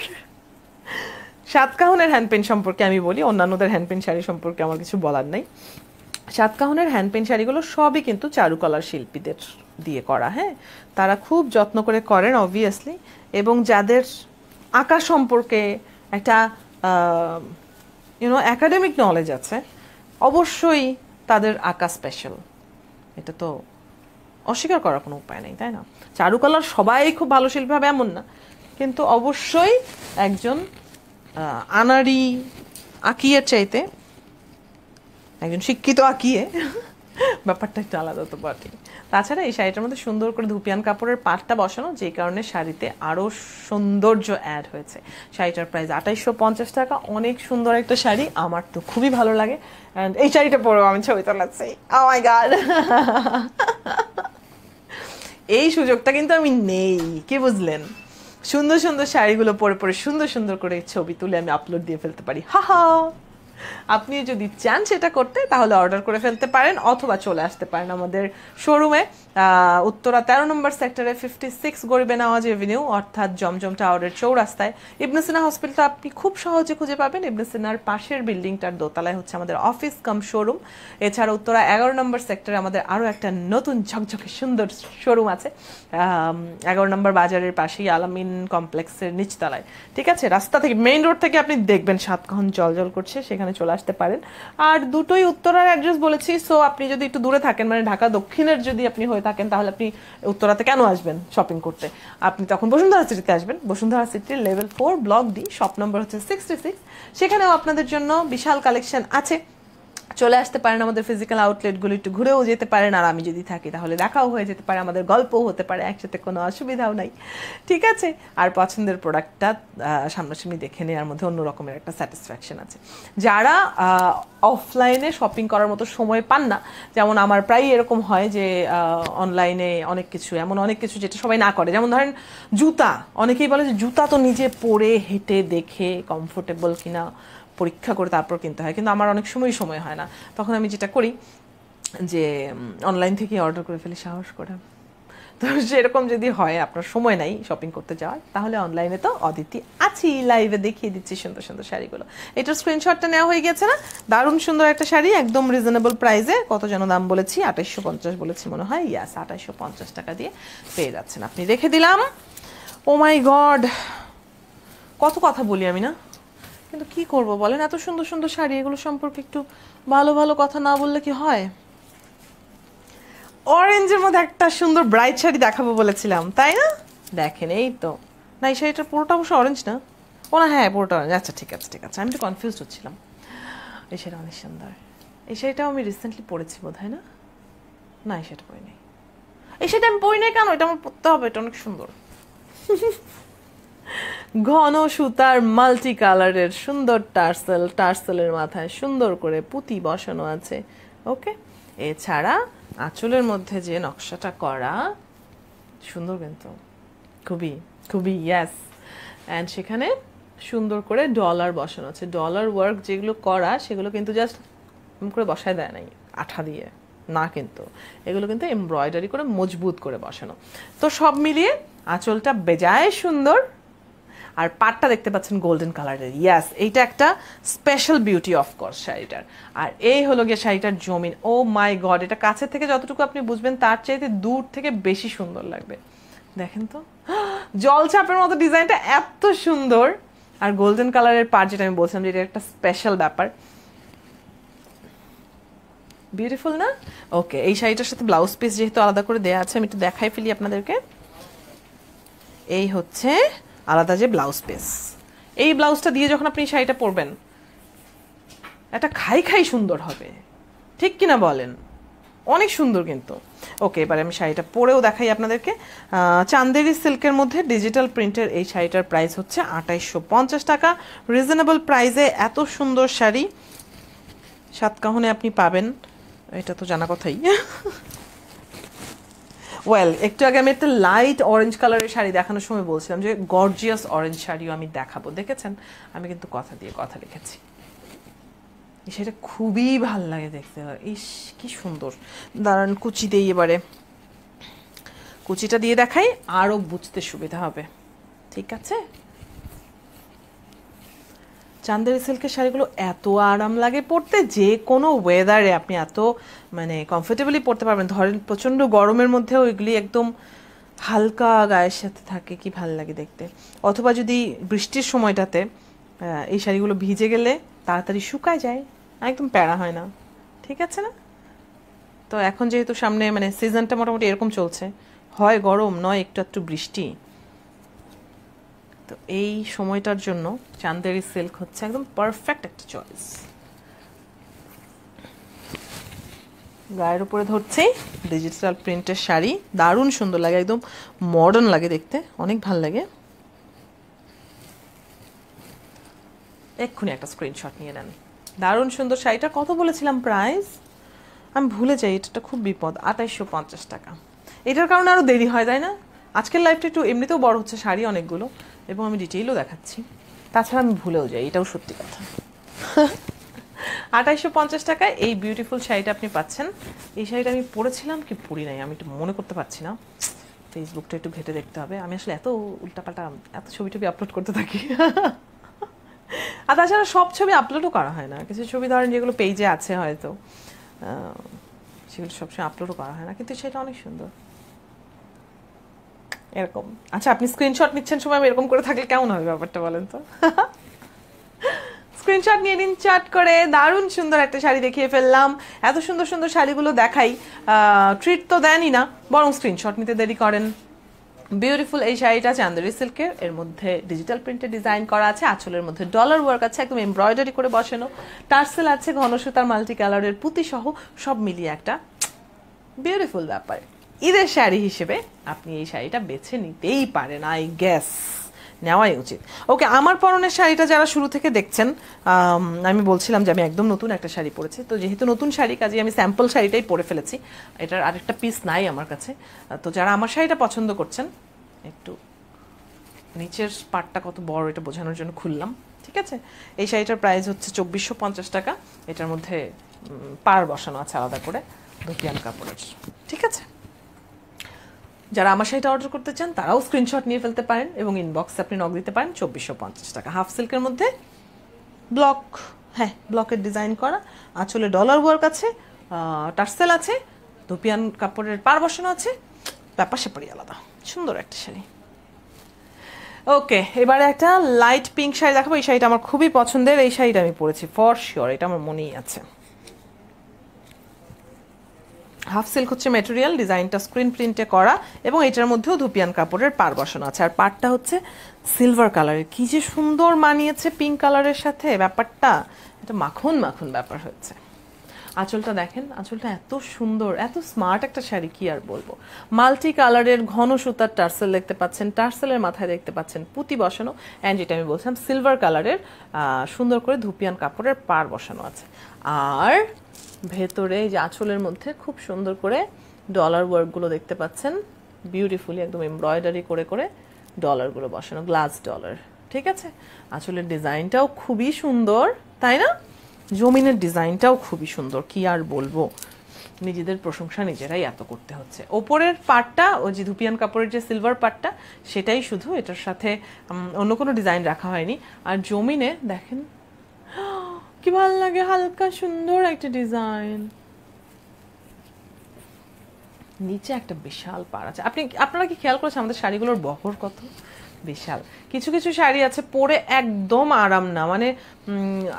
সাতকাহনের হ্যান্ড পেইন্ট সম্পর্কে আমি বলি, অন্যান্যদের হ্যান্ড পেইন্ট শাড়ি সম্পর্কে আমার কিছু বলার নাই। সাতকাহনের হ্যান্ড পেইন্ট শাড়িগুলো সবই কিন্তু চারুকলার শিল্পীদের দিয়ে করা। হ্যাঁ, তারা খুব যত্ন করে করেন অবভিয়াসলি, এবং যাদের আঁকা সম্পর্কে একটা একাডেমিক নলেজ আছে, অবশ্যই তাদের আঁকা স্পেশাল, এটা তো অস্বীকার করার কোনো উপায় নেই, তাই না? চারুকলার সবাই খুব ভালো শিল্পী হবে এমন না, কিন্তু অবশ্যই একজন আনাড়ি আঁকিয়ের চাইতে একজন শিক্ষিত আঁকিয়ে ব্যাপারটা একটু আলাদা তো বটে। তাছাড়া এই শাড়িটার মধ্যে সুন্দর করে ধুপিয়ান কাপড়ের পাটটা বসানো, যে কারণে শাড়িতে আরও সৌন্দর্য অ্যাড হয়েছে। শাড়িটার প্রাইস 2850 টাকা, অনেক সুন্দর একটা শাড়ি, আমার তো খুবই ভালো লাগে। অ্যান্ড এই শাড়িটা পরেও আমি ছবি তোলাচ্ছি, ও মাই গড। এই সুযোগটা কিন্তু আমি নেই, কি বুঝলেন? সুন্দর সুন্দর শাড়িগুলো পরে পরে সুন্দর সুন্দর করে ছবি তুলে আমি আপলোড দিয়ে ফেলতে পারি, হা হা। আপনি যদি চান সেটা করতে, তাহলে অর্ডার করে ফেলতে পারেন, অথবা চলে আসতে পারেন আমাদের শোরুমে, উত্তরা 13 নম্বর সেক্টরে 56 গরিবে নওয়াজ এভিনিউ, অর্থাৎ জমজম টাওয়ারের চৌরাস্তায়। ইবনে সিনা হসপিটালটা আপনি খুব সহজে খুঁজে পাবেন। ইবনে সিনার পাশের বিল্ডিংটার দোতলায় হচ্ছে আমাদের অফিস কাম শোরুম। এছাড়া উত্তরা 11 নম্বর সেক্টরে আমাদের আরও একটা নতুন ঝকঝকে সুন্দর শোরুম আছে, 11 নম্বর বাজারের পাশেই আলামিন কমপ্লেক্সের নিচতলায়। ঠিক আছে, রাস্তা থেকে, মেইন রোড থেকে আপনি দেখবেন সাতকাহন জলজল করছে, সেখানে চলে আসতে পারেন। আর দুটোই উত্তরার অ্যাড্রেস বলেছি, সো আপনি যদি একটু দূরে থাকেন, মানে ঢাকা দক্ষিণের যদি আপনি হয়ে থাকেন, তাহলে আপনি উত্তরাতে কেন আসবেন শপিং করতে? আপনি তখন বসুন্ধরা সিটিতে আসবেন। বসুন্ধরা সিটির level 4 block D, shop number হচ্ছে 66। সেখানেও আপনাদের জন্য বিশাল কালেকশন আছে, চলে আসতে পারেন। আমাদের ফিজিক্যাল আউটলেটগুলো একটু ঘুরেও যেতে পারেন, আর আমি যদি থাকি তাহলে দেখাও হয়ে যেতে পারে, আমাদের গল্পও হতে পারে একসাথে, কোনো অসুবিধাও নাই। ঠিক আছে, আর পছন্দের প্রোডাক্টটা সামনাসামনি দেখে নেওয়ার মধ্যে অন্য রকমের একটা স্যাটিসফ্যাকশন আছে। যারা অফলাইনে শপিং করার মতো সময় পান না, যেমন আমার প্রায় এরকম হয় যে অনলাইনে অনেক কিছু যেটা সবাই না করে, যেমন ধরেন জুতা, অনেকেই বলে যে জুতা তো নিজে পরে হেঁটে দেখে কমফোর্টেবল কিনা পরীক্ষা করে তারপর কিনতে হয়, কিন্তু আমার অনেক সময় হয় না। তখন আমি যেটা করি যে অনলাইন থেকে অর্ডার করে ফেলি সাহস করে। তো সেরকম যদি হয়, আপনার সময় নাই শপিং করতে যাওয়ার, তাহলে অনলাইনে তো অদিতি আছি, লাইভে দেখিয়ে দিচ্ছি সুন্দর সুন্দর শাড়িগুলো। এটার স্ক্রিনশটটা নেওয়া হয়ে গেছে না? দারুণ সুন্দর একটা শাড়ি, একদম রিজনেবল প্রাইসে। কত যেন দাম বলেছি, 2850 বলেছি মনে হয়, ইয়াস 2850 টাকা দিয়ে পেয়ে যাচ্ছেন। আপনি রেখে দিলাম। ও মাই গড, কত কথা বলি আমি না, কিন্তু কি করব বলেন, এত সুন্দর সুন্দর শাড়ি, এগুলো সম্পর্কে একটু ভালো ভালো কথা না বললে কি হয়? অরেঞ্জের মধ্যে একটা সুন্দর ব্রাইট শাড়ি দেখাবো বলেছিলাম, তাই না? দেখেন, এই তো। না, এই শাড়িটার পুরোটা অবশ্য অরেঞ্জ না, ও না, হ্যাঁ পুরোটা অরেঞ্জ। আচ্ছা ঠিক আছে ঠিক আছে, আমি একটু কনফিউজ হচ্ছিলাম। এই শাড়িটা অনেক সুন্দর। এই শাড়িটাও আমি রিসেন্টলি পরেছি বোধ হয়, না না এই শাড়িটা পরি নাই। এই শাড়িটা আমি পরি নাই কেন, এটা আমার পরতে হবে, এটা অনেক সুন্দর। ঘন সুতার মাল্টি কালারের সুন্দর টার্সেল, টার্সেলের মাথায় সুন্দর করে পুঁতি বসানো আছে। ওকে, এছাড়া আঁচলের মধ্যে যে নকশাটা করা সুন্দর, কিন্তু খুবই খুবই ইয়াস। অ্যান্ড সেখানে সুন্দর করে ডলার বসানো আছে। ডলার ওয়ার্ক যেগুলো করা সেগুলো কিন্তু জাস্ট করে বসায় দেয় নাই আঠা দিয়ে, না, কিন্তু এগুলো কিন্তু এমব্রয়ডারি করে মজবুত করে বসানো। তো সব মিলিয়ে আঁচলটা বেজায় সুন্দর, আর পাটটা দেখতে পাচ্ছেন গোল্ডেন কালারের। ইয়াস, এইটা একটা স্পেশাল বিউটি অফকোর্স শাড়িটার। আর এই হলো গিয়ে শাড়িটার জমিন। ও মাই গড, এটা কাছে থেকে যতটুকু আপনি বুঝবেন তার চাইতে দূর থেকে বেশি সুন্দর লাগবে। দেখেন তো, জলছাপের মতো ডিজাইনটা এত সুন্দর। আর গোল্ডেন কালারের পাট, যেটা আমি বলছিলাম যে এটা একটা স্পেশাল ব্যাপার। বিউটিফুল না? ওকে, এই শাড়িটার সাথে ব্লাউজ পিস যেহেতু আলাদা করে দেওয়া আছে, আমি একটু দেখাই ফেলি আপনাদেরকে। এই হচ্ছে আলাদা যে ব্লাউজ পিস। এই ব্লাউজটা দিয়ে যখন আপনি শাড়িটা পরবেন, একটা খাই খাই সুন্দর হবে, ঠিক কিনা বলেন? অনেক সুন্দর কিন্তু। ওকে, এবারে আমি শাড়িটা পরেও দেখাই আপনাদেরকে। চান্দেরি সিল্কের মধ্যে ডিজিটাল প্রিন্টের এই শাড়িটার প্রাইস হচ্ছে 2850 টাকা। রিজনেবল প্রাইসে এত সুন্দর শাড়ি সাতকাহনে আপনি পাবেন, এটা তো জানা কথাই। ওয়েল, একটু আগে আমি একটা লাইট অরেঞ্জ কালারের শাড়ি দেখানোর সময় বলছিলাম যে গর্জিয়াস অরেঞ্জ শাড়িও আমি দেখাবো। দেখেছেন, আমি কিন্তু কথা দিয়ে কথা লিখেছি। সেটা খুবই ভাল লাগে দেখতে। ইস কি সুন্দর। দাঁড়ান, কুচি দিয়ে এবারে কুচিটা দিয়ে দেখাই, আরও বুঝতে সুবিধা হবে। ঠিক আছে, চান্দেরি সিল্কের শাড়িগুলো এত আরাম লাগে পরতে, যে কোনো ওয়েদারে আপনি এত মানে কমফোর্টেবলি পরতে পারবেন। ধরেন প্রচণ্ড গরমের মধ্যেও এগুলি একদম হালকা গায়ের সাথে থাকে, কি ভাল লাগে দেখতে। অথবা যদি বৃষ্টির সময়টাতে এই শাড়িগুলো ভিজে গেলে তাড়াতাড়ি শুকায় যায়, একদম প্যারা হয় না। ঠিক আছে না? তো এখন যেহেতু সামনে মানে সিজনটা মোটামুটি এরকম চলছে, হয় গরম নয় একটু একটু বৃষ্টি, তো এই সময়টার জন্য চান্দেরি সিল্ক হচ্ছে একদম পারফেক্ট একটা চয়েস। গায়ের উপরে ধরছে ডিজিটাল প্রিন্টের শাড়ি, দারুণ সুন্দর লাগে, একদম মডার্ন লাগে দেখতে, অনেক ভাল লাগে। এক্ষুনি একটা স্ক্রিনশট নিয়ে নেন। দারুণ সুন্দর শাড়িটা কত বলেছিলাম প্রাইস? আমি ভুলে যাই, এটা খুব বিপদ। 2850 টাকা। এটার কারণে আরও দেরি হয়, তাই না? আজকের লাইফটা একটু এমনিতেও বড় হচ্ছে, শাড়ি অনেকগুলো, এবং আমি ডিটেইলও দেখাচ্ছি। তাছাড়া আমি ভুলেও যাই, এটাও সত্যি কথা। 2850 টাকায় এই বিউটিফুল শাড়িটা আপনি পাচ্ছেন। এই শাড়িটা আমি পরেছিলাম কি পরি নাই আমি একটু মনে করতে পারছি না, ফেসবুকটা একটু ঘেটে দেখতে হবে। আমি আসলে এত উল্টাপাল্টা এত ছবি টবি আপলোড করতে থাকি। আর তাছাড়া সব ছবি আপলোডও করা হয় না, কিছু ছবি ধরেন যেগুলো পেজে আছে হয়তো, সেগুলো সবসময় আপলোডও করা হয় না, কিন্তু সেটা অনেক সুন্দর এরকম। আচ্ছা, আপনি স্ক্রিনশট নিচ্ছেন সময় আমি এরকম করে থাকলে কেমন হবে ব্যাপারটা বলেন তো? স্ক্রিনশট নিয়ে নিন চাট করে। দারুণ সুন্দর একটা শাড়ি দেখিয়ে ফেললাম। এত সুন্দর সুন্দর শাড়িগুলো দেখাই, ট্রিট তো দেনই না, বরং স্ক্রিনশট নিতে দেরি করেন। বিউটিফুল এই শাড়িটা চান্দেরি সিল্কের, এর মধ্যে ডিজিটাল প্রিন্টে ডিজাইন করা আছে, আঁচলের মধ্যে ডলার ওয়ার্ক আছে, একদম এমব্রয়ডারি করে বসানো, টার্সেল আছে, ঘন সুতার মাল্টি কালারের পুঁতি সহ, সব মিলিয়ে একটা বিউটিফুল ব্যাপার। ঈদের শাড়ি হিসেবে আপনি এই শাড়িটা বেছে নিতেই পারেন, আই গেস নেওয়াই উচিত। ওকে, আমার পরনের শাড়িটা যারা শুরু থেকে দেখছেন, আমি বলছিলাম যে আমি একদম নতুন একটা শাড়ি পরেছি, তো যেহেতু নতুন শাড়ি কাজে আমি স্যাম্পল শাড়িটাই পরে ফেলেছি, এটার আরেকটা পিস নাই আমার কাছে। তো যারা আমার শাড়িটা পছন্দ করছেন, একটু নিচের পাটটা কত বড় এটা বোঝানোর জন্য খুললাম। ঠিক আছে, এই শাড়িটার প্রাইস হচ্ছে 2450 টাকা। এটার মধ্যে পার বসানো আছে আলাদা করে ধুপিয়ান কাপড়ের। ঠিক আছে, যারা আমার শাড়িটা অর্ডার করতে চান তারাও স্ক্রিনশট নিয়ে ফেলতে পারেন এবং ইনবক্সে আপনি নক দিতে পারেন। 2450 টাকা, হাফ সিল্কের মধ্যে ব্লক, হ্যাঁ ব্লকের ডিজাইন করা, আঁচলে ডলার ওয়ার্ক আছে, টার্সেল আছে, ধুপিয়ান কাপড়ের পার বসানো আছে, ব্যাপার স্যাপারই আলাদা, সুন্দর একটা শাড়ি। ওকে, এবারে একটা লাইট পিঙ্ক শাড়ি দেখাবো। এই শাড়িটা আমার খুবই পছন্দের, এই শাড়িটা আমি পরেছি ফর শিওর, এটা আমার মনেই আছে। হাফ সিল্ক হচ্ছে ম্যাটেরিয়াল, ডিজাইনটা স্ক্রিন প্রিন্টে করা এবং এটার মধ্যেও ধুপিয়ান কাপড়ের পার বসানো আছে। আর পারটা হচ্ছে সিলভার কালারের, কি যে সুন্দর মানিয়েছে পিঙ্ক কালারের সাথে, ব্যাপারটা এটা মাখন মাখন ব্যাপার হচ্ছে। আঁচলটা দেখেন, আঁচলটা এত সুন্দর, এত স্মার্ট একটা শাড়ি, কি আর বলবো। মাল্টি কালারের ঘন সুতার টার্সেল দেখতে পাচ্ছেন, টার্সেলের মাথায় দেখতে পাচ্ছেন পুঁতি বসানো, অ্যান্ড যেটা আমি বলছিলাম সিলভার কালারের সুন্দর করে ধুপিয়ান কাপড়ের পার বসানো আছে। আর ভেতরে এই যে আঁচলের মধ্যে খুব সুন্দর করে ডলার ওয়ার্কগুলো দেখতে পাচ্ছেন, বিউটিফুলি একদম এমব্রয়ডারি করে করে ডলারগুলো বসানো, গ্লাস ডলার। ঠিক আছে, আঁচলের ডিজাইনটাও খুবই সুন্দর, তাই না? জমিনের ডিজাইনটাও খুবই সুন্দর, কি আর বলবো, নিজেদের প্রশংসা নিজেরাই এত করতে হচ্ছে। ওপরের পাটটা ওই যে ধুপিয়ান কাপড়ের যে সিলভার পাটটা সেটাই শুধু, এটার সাথে অন্য কোনো ডিজাইন রাখা হয়নি। আর জমিনে দেখেন কি ভালো লাগে, হালকা সুন্দর একটা ডিজাইন, নিচে একটা বিশাল পাড় আছে। আপনারা কি খেয়াল করেছেন আমাদের শাড়িগুলোর বহর কত বিশাল? কিছু কিছু শাড়ি আছে পরে একদম আরাম না, মানে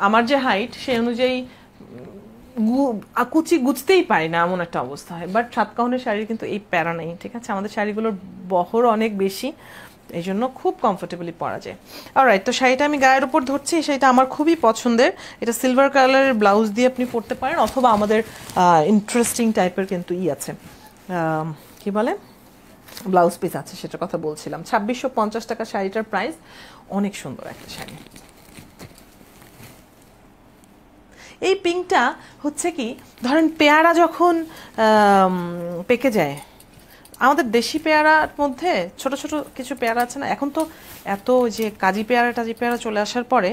আমার যে হাইট সে অনুযায়ী কুচি গুছতেই পারি না, এমন একটা অবস্থা হয়। বাট সাতকাহনের শাড়ির কিন্তু এই প্যারা নেই, ঠিক আছে? আমাদের শাড়িগুলোর বহর অনেক বেশি, এই জন্য খুব কমফোর্টেবলি পরা যায়। অলরাইট, তো শাড়িটা আমি গায়ের উপর ধরছি, এই শাড়িটা আমার খুবই পছন্দের। এটা সিলভার কালারের ব্লাউজ দিয়ে আপনি পরতে পারেন, অথবা আমাদের ইন্টারেস্টিং টাইপের কিন্তু আছে, কি বলে, ব্লাউজ পিস আছে, সেটার কথা বলছিলাম। 2650 টাকা শাড়িটার প্রাইস, অনেক সুন্দর একটা শাড়ি। এই পিঙ্কটা হচ্ছে কি, ধরেন পেয়ারা যখন পেকে যায়, আমাদের দেশি পেয়ারার মধ্যে ছোট ছোট কিছু পেয়ারা আছে না, এখন তো এত যে কাজি পেয়ারা চলে আসার পরে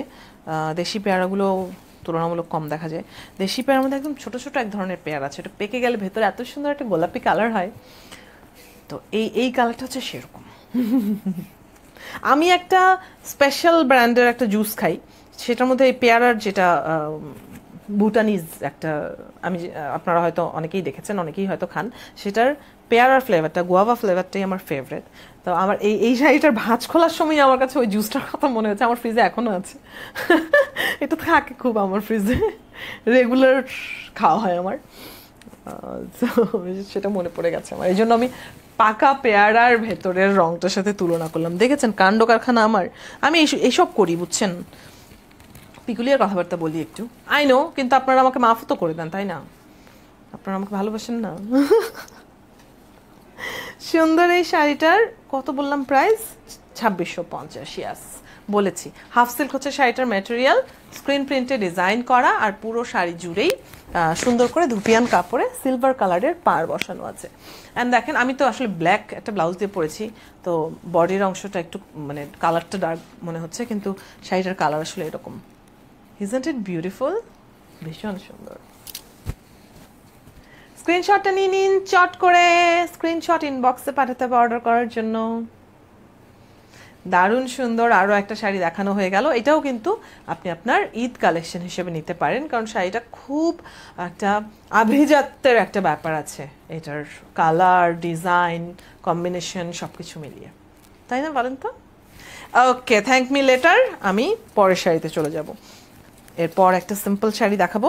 দেশি পেয়ারাগুলো তুলনামূলক কম দেখা যায়। দেশি পেয়ারার মধ্যে একদম ছোট ছোট এক ধরনের পেয়ারা আছে, এটা পেকে গেলে ভেতরে এত সুন্দর একটা গোলাপি কালার হয়, তো এই কালারটা হচ্ছে সেরকম। আমি একটা স্পেশাল ব্র্যান্ডের একটা জুস খাই, সেটার মধ্যে এই পেয়ারার যেটা ভুটানিজ একটা, আপনারা হয়তো অনেকেই দেখেছেন, অনেকেই হয়তো খান, সেটার পেয়ারার ফ্লেভারটা, গুয়াভা ফ্লেভারটাই আমার ফেভারিট। তো আমার এই শাড়িটার ভাঁজ খোলার সময় আমার কাছে ওই জুসটার কথা মনে হচ্ছে, আমার ফ্রিজে এখনো আছে। এটা থাকে খুব আমার ফ্রিজে, রেগুলার খাওয়া হয় আমার, সেটা মনে পড়ে গেছে আমার, এই জন্য আমি পাকা পেয়ারার ভেতরের রংটার সাথে তুলনা করলাম। দেখেছেন কাণ্ড কারখানা আমার, আমি এইসব করি, বুঝছেন? পিকুলিয়ার কথাবার্তা বলি একটু, আই নো, কিন্তু আপনারা আমাকে মাফও তো করে দেন, তাই না? আপনারা আমাকে ভালোবাসেন না? সুন্দর এই শাড়িটার কত বললাম প্রাইস? 2650। ইয়াস, বলেছি। হাফ সিল্ক হচ্ছে শাড়িটার ম্যাটেরিয়াল, স্ক্রিন প্রিন্টে ডিজাইন করা, আর পুরো শাড়ি জুড়েই সুন্দর করে ধুপিয়ান কাপড়ে সিলভার কালারের পার বসানো আছে। অ্যান্ড দেখেন, আমি তো আসলে ব্ল্যাক একটা ব্লাউজ দিয়ে পরেছি, তো বডির অংশটা একটু মানে কালারটা ডার্ক মনে হচ্ছে, কিন্তু শাড়িটার কালার আসলে এরকম। Isn't it beautiful? ভীষণ সুন্দর। স্ক্রিনশটটা নিয়ে নিন চট করে, স্ক্রিনশট ইনবক্সে পাঠাতে হবে অর্ডার করার জন্য। দারুণ সুন্দর আরও একটা শাড়ি দেখানো হয়ে গেল, এটাও কিন্তু আপনি আপনার ঈদ কালেকশন হিসেবে নিতে পারেন, কারণ শাড়িটা খুব একটা আভিজাত্যের একটা ব্যাপার আছে, এটার কালার, ডিজাইন, কম্বিনেশন সব কিছু মিলিয়ে, তাই না বলেন তো? ওকে, থ্যাংক মি লেটার। আমি পরের শাড়িতে চলে যাব। এরপর একটা সিম্পল শাড়ি দেখাবো,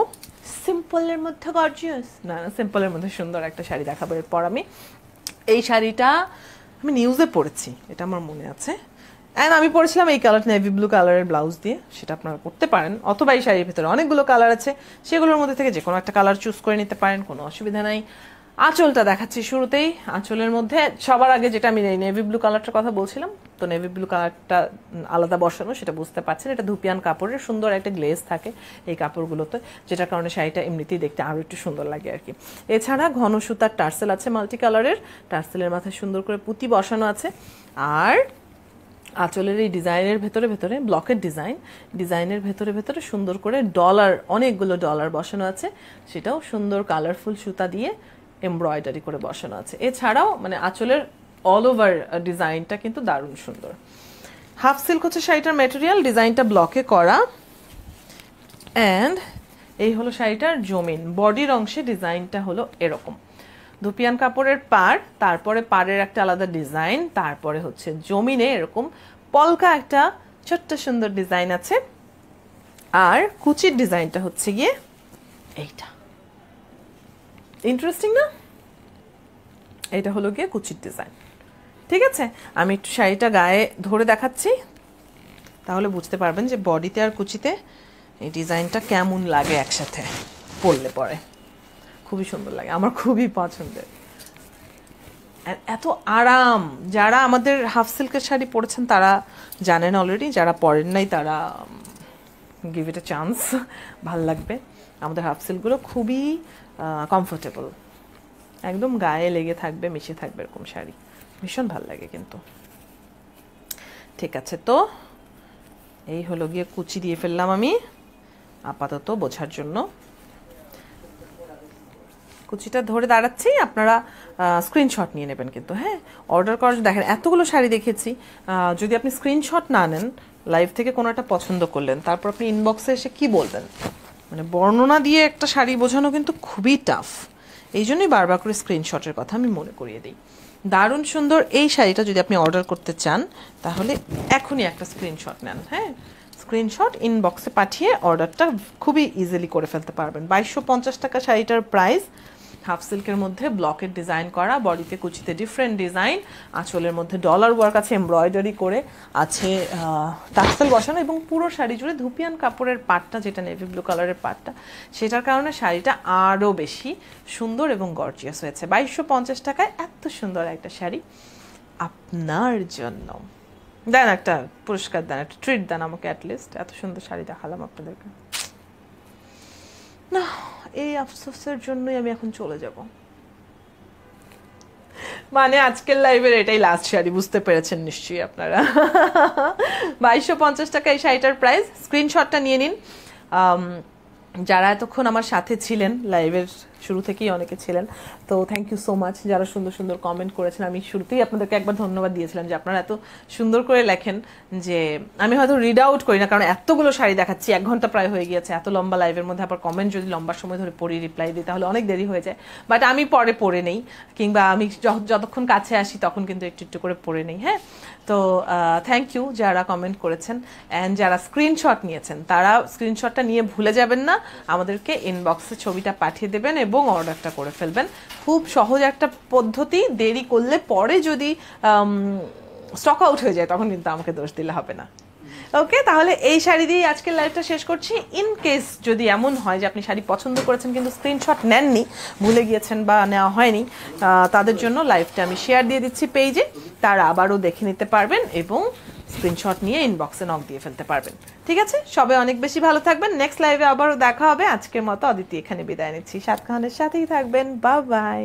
সিম্পলের মধ্যে গর্জিয়াস, না সিম্পলের মধ্যে সুন্দর একটা শাড়ি দেখাবো। এরপর আমি এই শাড়িটা আমি নিউজে পড়েছি, এটা আমার মনে আছে, অ্যান্ড আমি পরেছিলাম এই কালার, নেভি ব্লু কালারের ব্লাউজ দিয়ে, সেটা আপনারা করতে পারেন, অথবা এই শাড়ির ভিতরে অনেকগুলো কালার আছে, সেগুলোর মধ্যে থেকে যে কোনো একটা কালার চুজ করে নিতে পারেন, কোনো অসুবিধা নাই। আঁচলটা দেখাচ্ছি শুরুতেই। আঁচলের মধ্যে সবার আগে যেটা আমি নেভি ব্লু কালারটার কথা বলছিলাম, তো নেভি ব্লু কালারটা আলাদা বসানো, সেটা বুঝতে পারছেন। এটা ধুপিয়ান কাপড়ের সুন্দর একটা গ্লেজ থাকে এই কাপড়গুলোতে, যেটার কারণে শাড়িটা এমনিতেই দেখতে আরও একটু সুন্দর লাগে আর কি। এছাড়া ঘন সুতার টার্সেল আছে মাল্টি কালারের, টার্সেলের মাথায় সুন্দর করে পুঁতি বসানো আছে। আর আঁচলের এই ডিজাইনের ভেতরে ভেতরে ব্লকের ডিজাইনের ভেতরে ভেতরে সুন্দর করে ডলার, অনেকগুলো ডলার বসানো আছে, সেটাও সুন্দর কালারফুল সুতা দিয়ে এমব্রয়ডারি করে বসানো আছে। এছাড়াও মানে আঁচলের অল ওভার ডিজাইনটা কিন্তু দারুণ সুন্দর। হাফ সিল্ক হচ্ছে শাড়িটার ম্যাটেরিয়াল, ডিজাইনটা ব্লকে করা, অ্যান্ড এই হলো শাড়িটার জমিন। বডির অংশে ডিজাইনটা হলো এরকম, ধুপিয়ান কাপড়ের পাড়, তারপরে পাড়ের একটা আলাদা ডিজাইন, তারপরে হচ্ছে জমিনে এরকম পলকা একটা ছোট্ট সুন্দর ডিজাইন আছে, আর কুচির ডিজাইনটা হচ্ছে গিয়ে এইটা। ইন্টারেস্টিং না? এটা হলো গিয়ে কুচির ডিজাইন। ঠিক আছে, আমি একটু শাড়িটা গায়ে ধরে দেখাচ্ছি, তাহলে বুঝতে পারবেন যে বডিতে আর কুচিতে এই ডিজাইনটা কেমন লাগে একসাথে পরলে পরে। খুবই সুন্দর লাগে, আমার খুবই পছন্দের। এত আরাম, যারা আমাদের হাফ সিল্কের শাড়ি পরেছেন তারা জানেন অলরেডি, যারা পরেন নাই তারা গিভ ইট এ চান্স, ভাল লাগবে। আমাদের হাফ সিল্কগুলো খুবই কমফোর্টেবল, একদম গায়ে লেগে থাকবে, মিশে থাকবে এরকম শাড়ি, ভীষণ ভাল লাগে কিন্তু। ঠিক আছে, তো এই হলো গিয়ে কুচি দিয়ে ফেললাম আমি আপাতত বোঝার জন্য। কুচিটা ধরে দাঁড়াচ্ছি, আপনারা স্ক্রিনশট নিয়ে নেবেন কিন্তু। হ্যাঁ, অর্ডার করার, দেখেন এতগুলো শাড়ি দেখেছি, যদি আপনি স্ক্রিনশট না নেন, লাইভ থেকে কোনো একটা পছন্দ করলেন, তারপর আপনি ইনবক্সে এসে কি বলবেন, মানে বর্ণনা দিয়ে একটা শাড়ি বোঝানো কিন্তু খুবই টাফ। এই জন্যই বারবার করে স্ক্রিনশটের কথা আমি মনে করিয়ে দিই। দারুণ সুন্দর এই শাড়িটা যদি আপনি অর্ডার করতে চান তাহলে এখনই একটা স্ক্রিনশট নেন। হ্যাঁ, স্ক্রিনশট ইনবক্সে পাঠিয়ে অর্ডারটা খুবই ইজিলি করে ফেলতে পারবেন। 2250 টাকা শাড়িটার প্রাইস, হাফ সিল্কের মধ্যে ব্লকের ডিজাইন করা, বডিতে কুচিতে ডিফারেন্ট ডিজাইন, আঁচলের মধ্যে ডলার ওয়ার্ক আছে, এমব্রয়ডারি করে আছে, টাক্সেল বসানো, এবং পুরো শাড়ি জুড়ে ধুপিয়ান কাপড়ের পাটটা, যেটা নেভি ব্লু কালারের পাটটা, সেটার কারণে শাড়িটা আরও বেশি সুন্দর এবং গর্জিয়াস হয়েছে। 2250 টাকায় এত সুন্দর একটা শাড়ি আপনার জন্য। দেন একটা পুরস্কার দেন, একটা ট্রিট দেন আমাকে অ্যাটলিস্ট। এত সুন্দর শাড়ি দেখালাম আপনাদেরকে, না এই আফসোসের জন্যই আমি এখন চলে যাব। মানে আজকের লাইভের এটাই লাস্ট শাড়ি, বুঝতে পেরেছেন নিশ্চয়ই আপনারা। 2250 টাকা এই শাড়িটার প্রাইস। স্ক্রিনশটটা নিয়ে নিন। যারা এতক্ষণ আমার সাথে ছিলেন, লাইভের শুরু থেকেই অনেকে ছিলেন, তো থ্যাংক ইউ সো মাচ। যারা সুন্দর সুন্দর কমেন্ট করেছেন, আমি শুরুতেই আপনাদেরকে একবার ধন্যবাদ দিয়েছিলাম যে আপনারা এত সুন্দর করে লেখেন, যে আমি হয়তো রিড আউট করি না, কারণ এতগুলো শাড়ি দেখাচ্ছি, 1 ঘন্টা প্রায় হয়ে গিয়েছে, এত লম্বা লাইভের মধ্যে আবার কমেন্ট যদি লম্বা সময় ধরে পড়ি রিপ্লাই দিই তাহলে অনেক দেরি হয়ে যায়। বাট আমি পরে পড়ে নেই, কিংবা আমি যতক্ষণ কাছে আসি তখন কিন্তু একটু একটু করে পড়ে নেই। হ্যাঁ, তো থ্যাংক ইউ যারা কমেন্ট করেছেন, অ্যান্ড যারা স্ক্রিনশট নিয়েছেন তারা স্ক্রিনশটটা নিয়ে ভুলে যাবেন না, আমাদেরকে ইনবক্সে ছবিটা পাঠিয়ে দেবেন এবং অর্ডারটা করে ফেলবেন। খুব সহজ একটা পদ্ধতি, দেরি করলে পরে যদি স্টক আউট হয়ে যায় তখন কিন্তু আমাকে দোষ দিলে হবে না। ওকে, তাহলে এই শাড়ি দিয়ে আজকের লাইভটা শেষ করছি। ইন কেস যদি এমন হয় যে আপনি শাড়ি পছন্দ করেছেন কিন্তু স্ক্রিনশট নেননি, ভুলে গিয়েছেন বা নেওয়া হয়নি, তাদের জন্য লাইভটা আমি শেয়ার দিয়ে দিচ্ছি পেজে, তারা আবারও দেখে নিতে পারবেন এবং স্ক্রিনশট নিয়ে ইনবক্সে নক দিয়ে ফেলতে পারবেন। ঠিক আছে, সবাই অনেক বেশি ভালো থাকবেন। নেক্সট লাইভে আবারও দেখা হবে। আজকের মতো অদিতি এখানে বিদায় নিচ্ছি। সাতকাহানের সাথেই থাকবেন। Bye bye.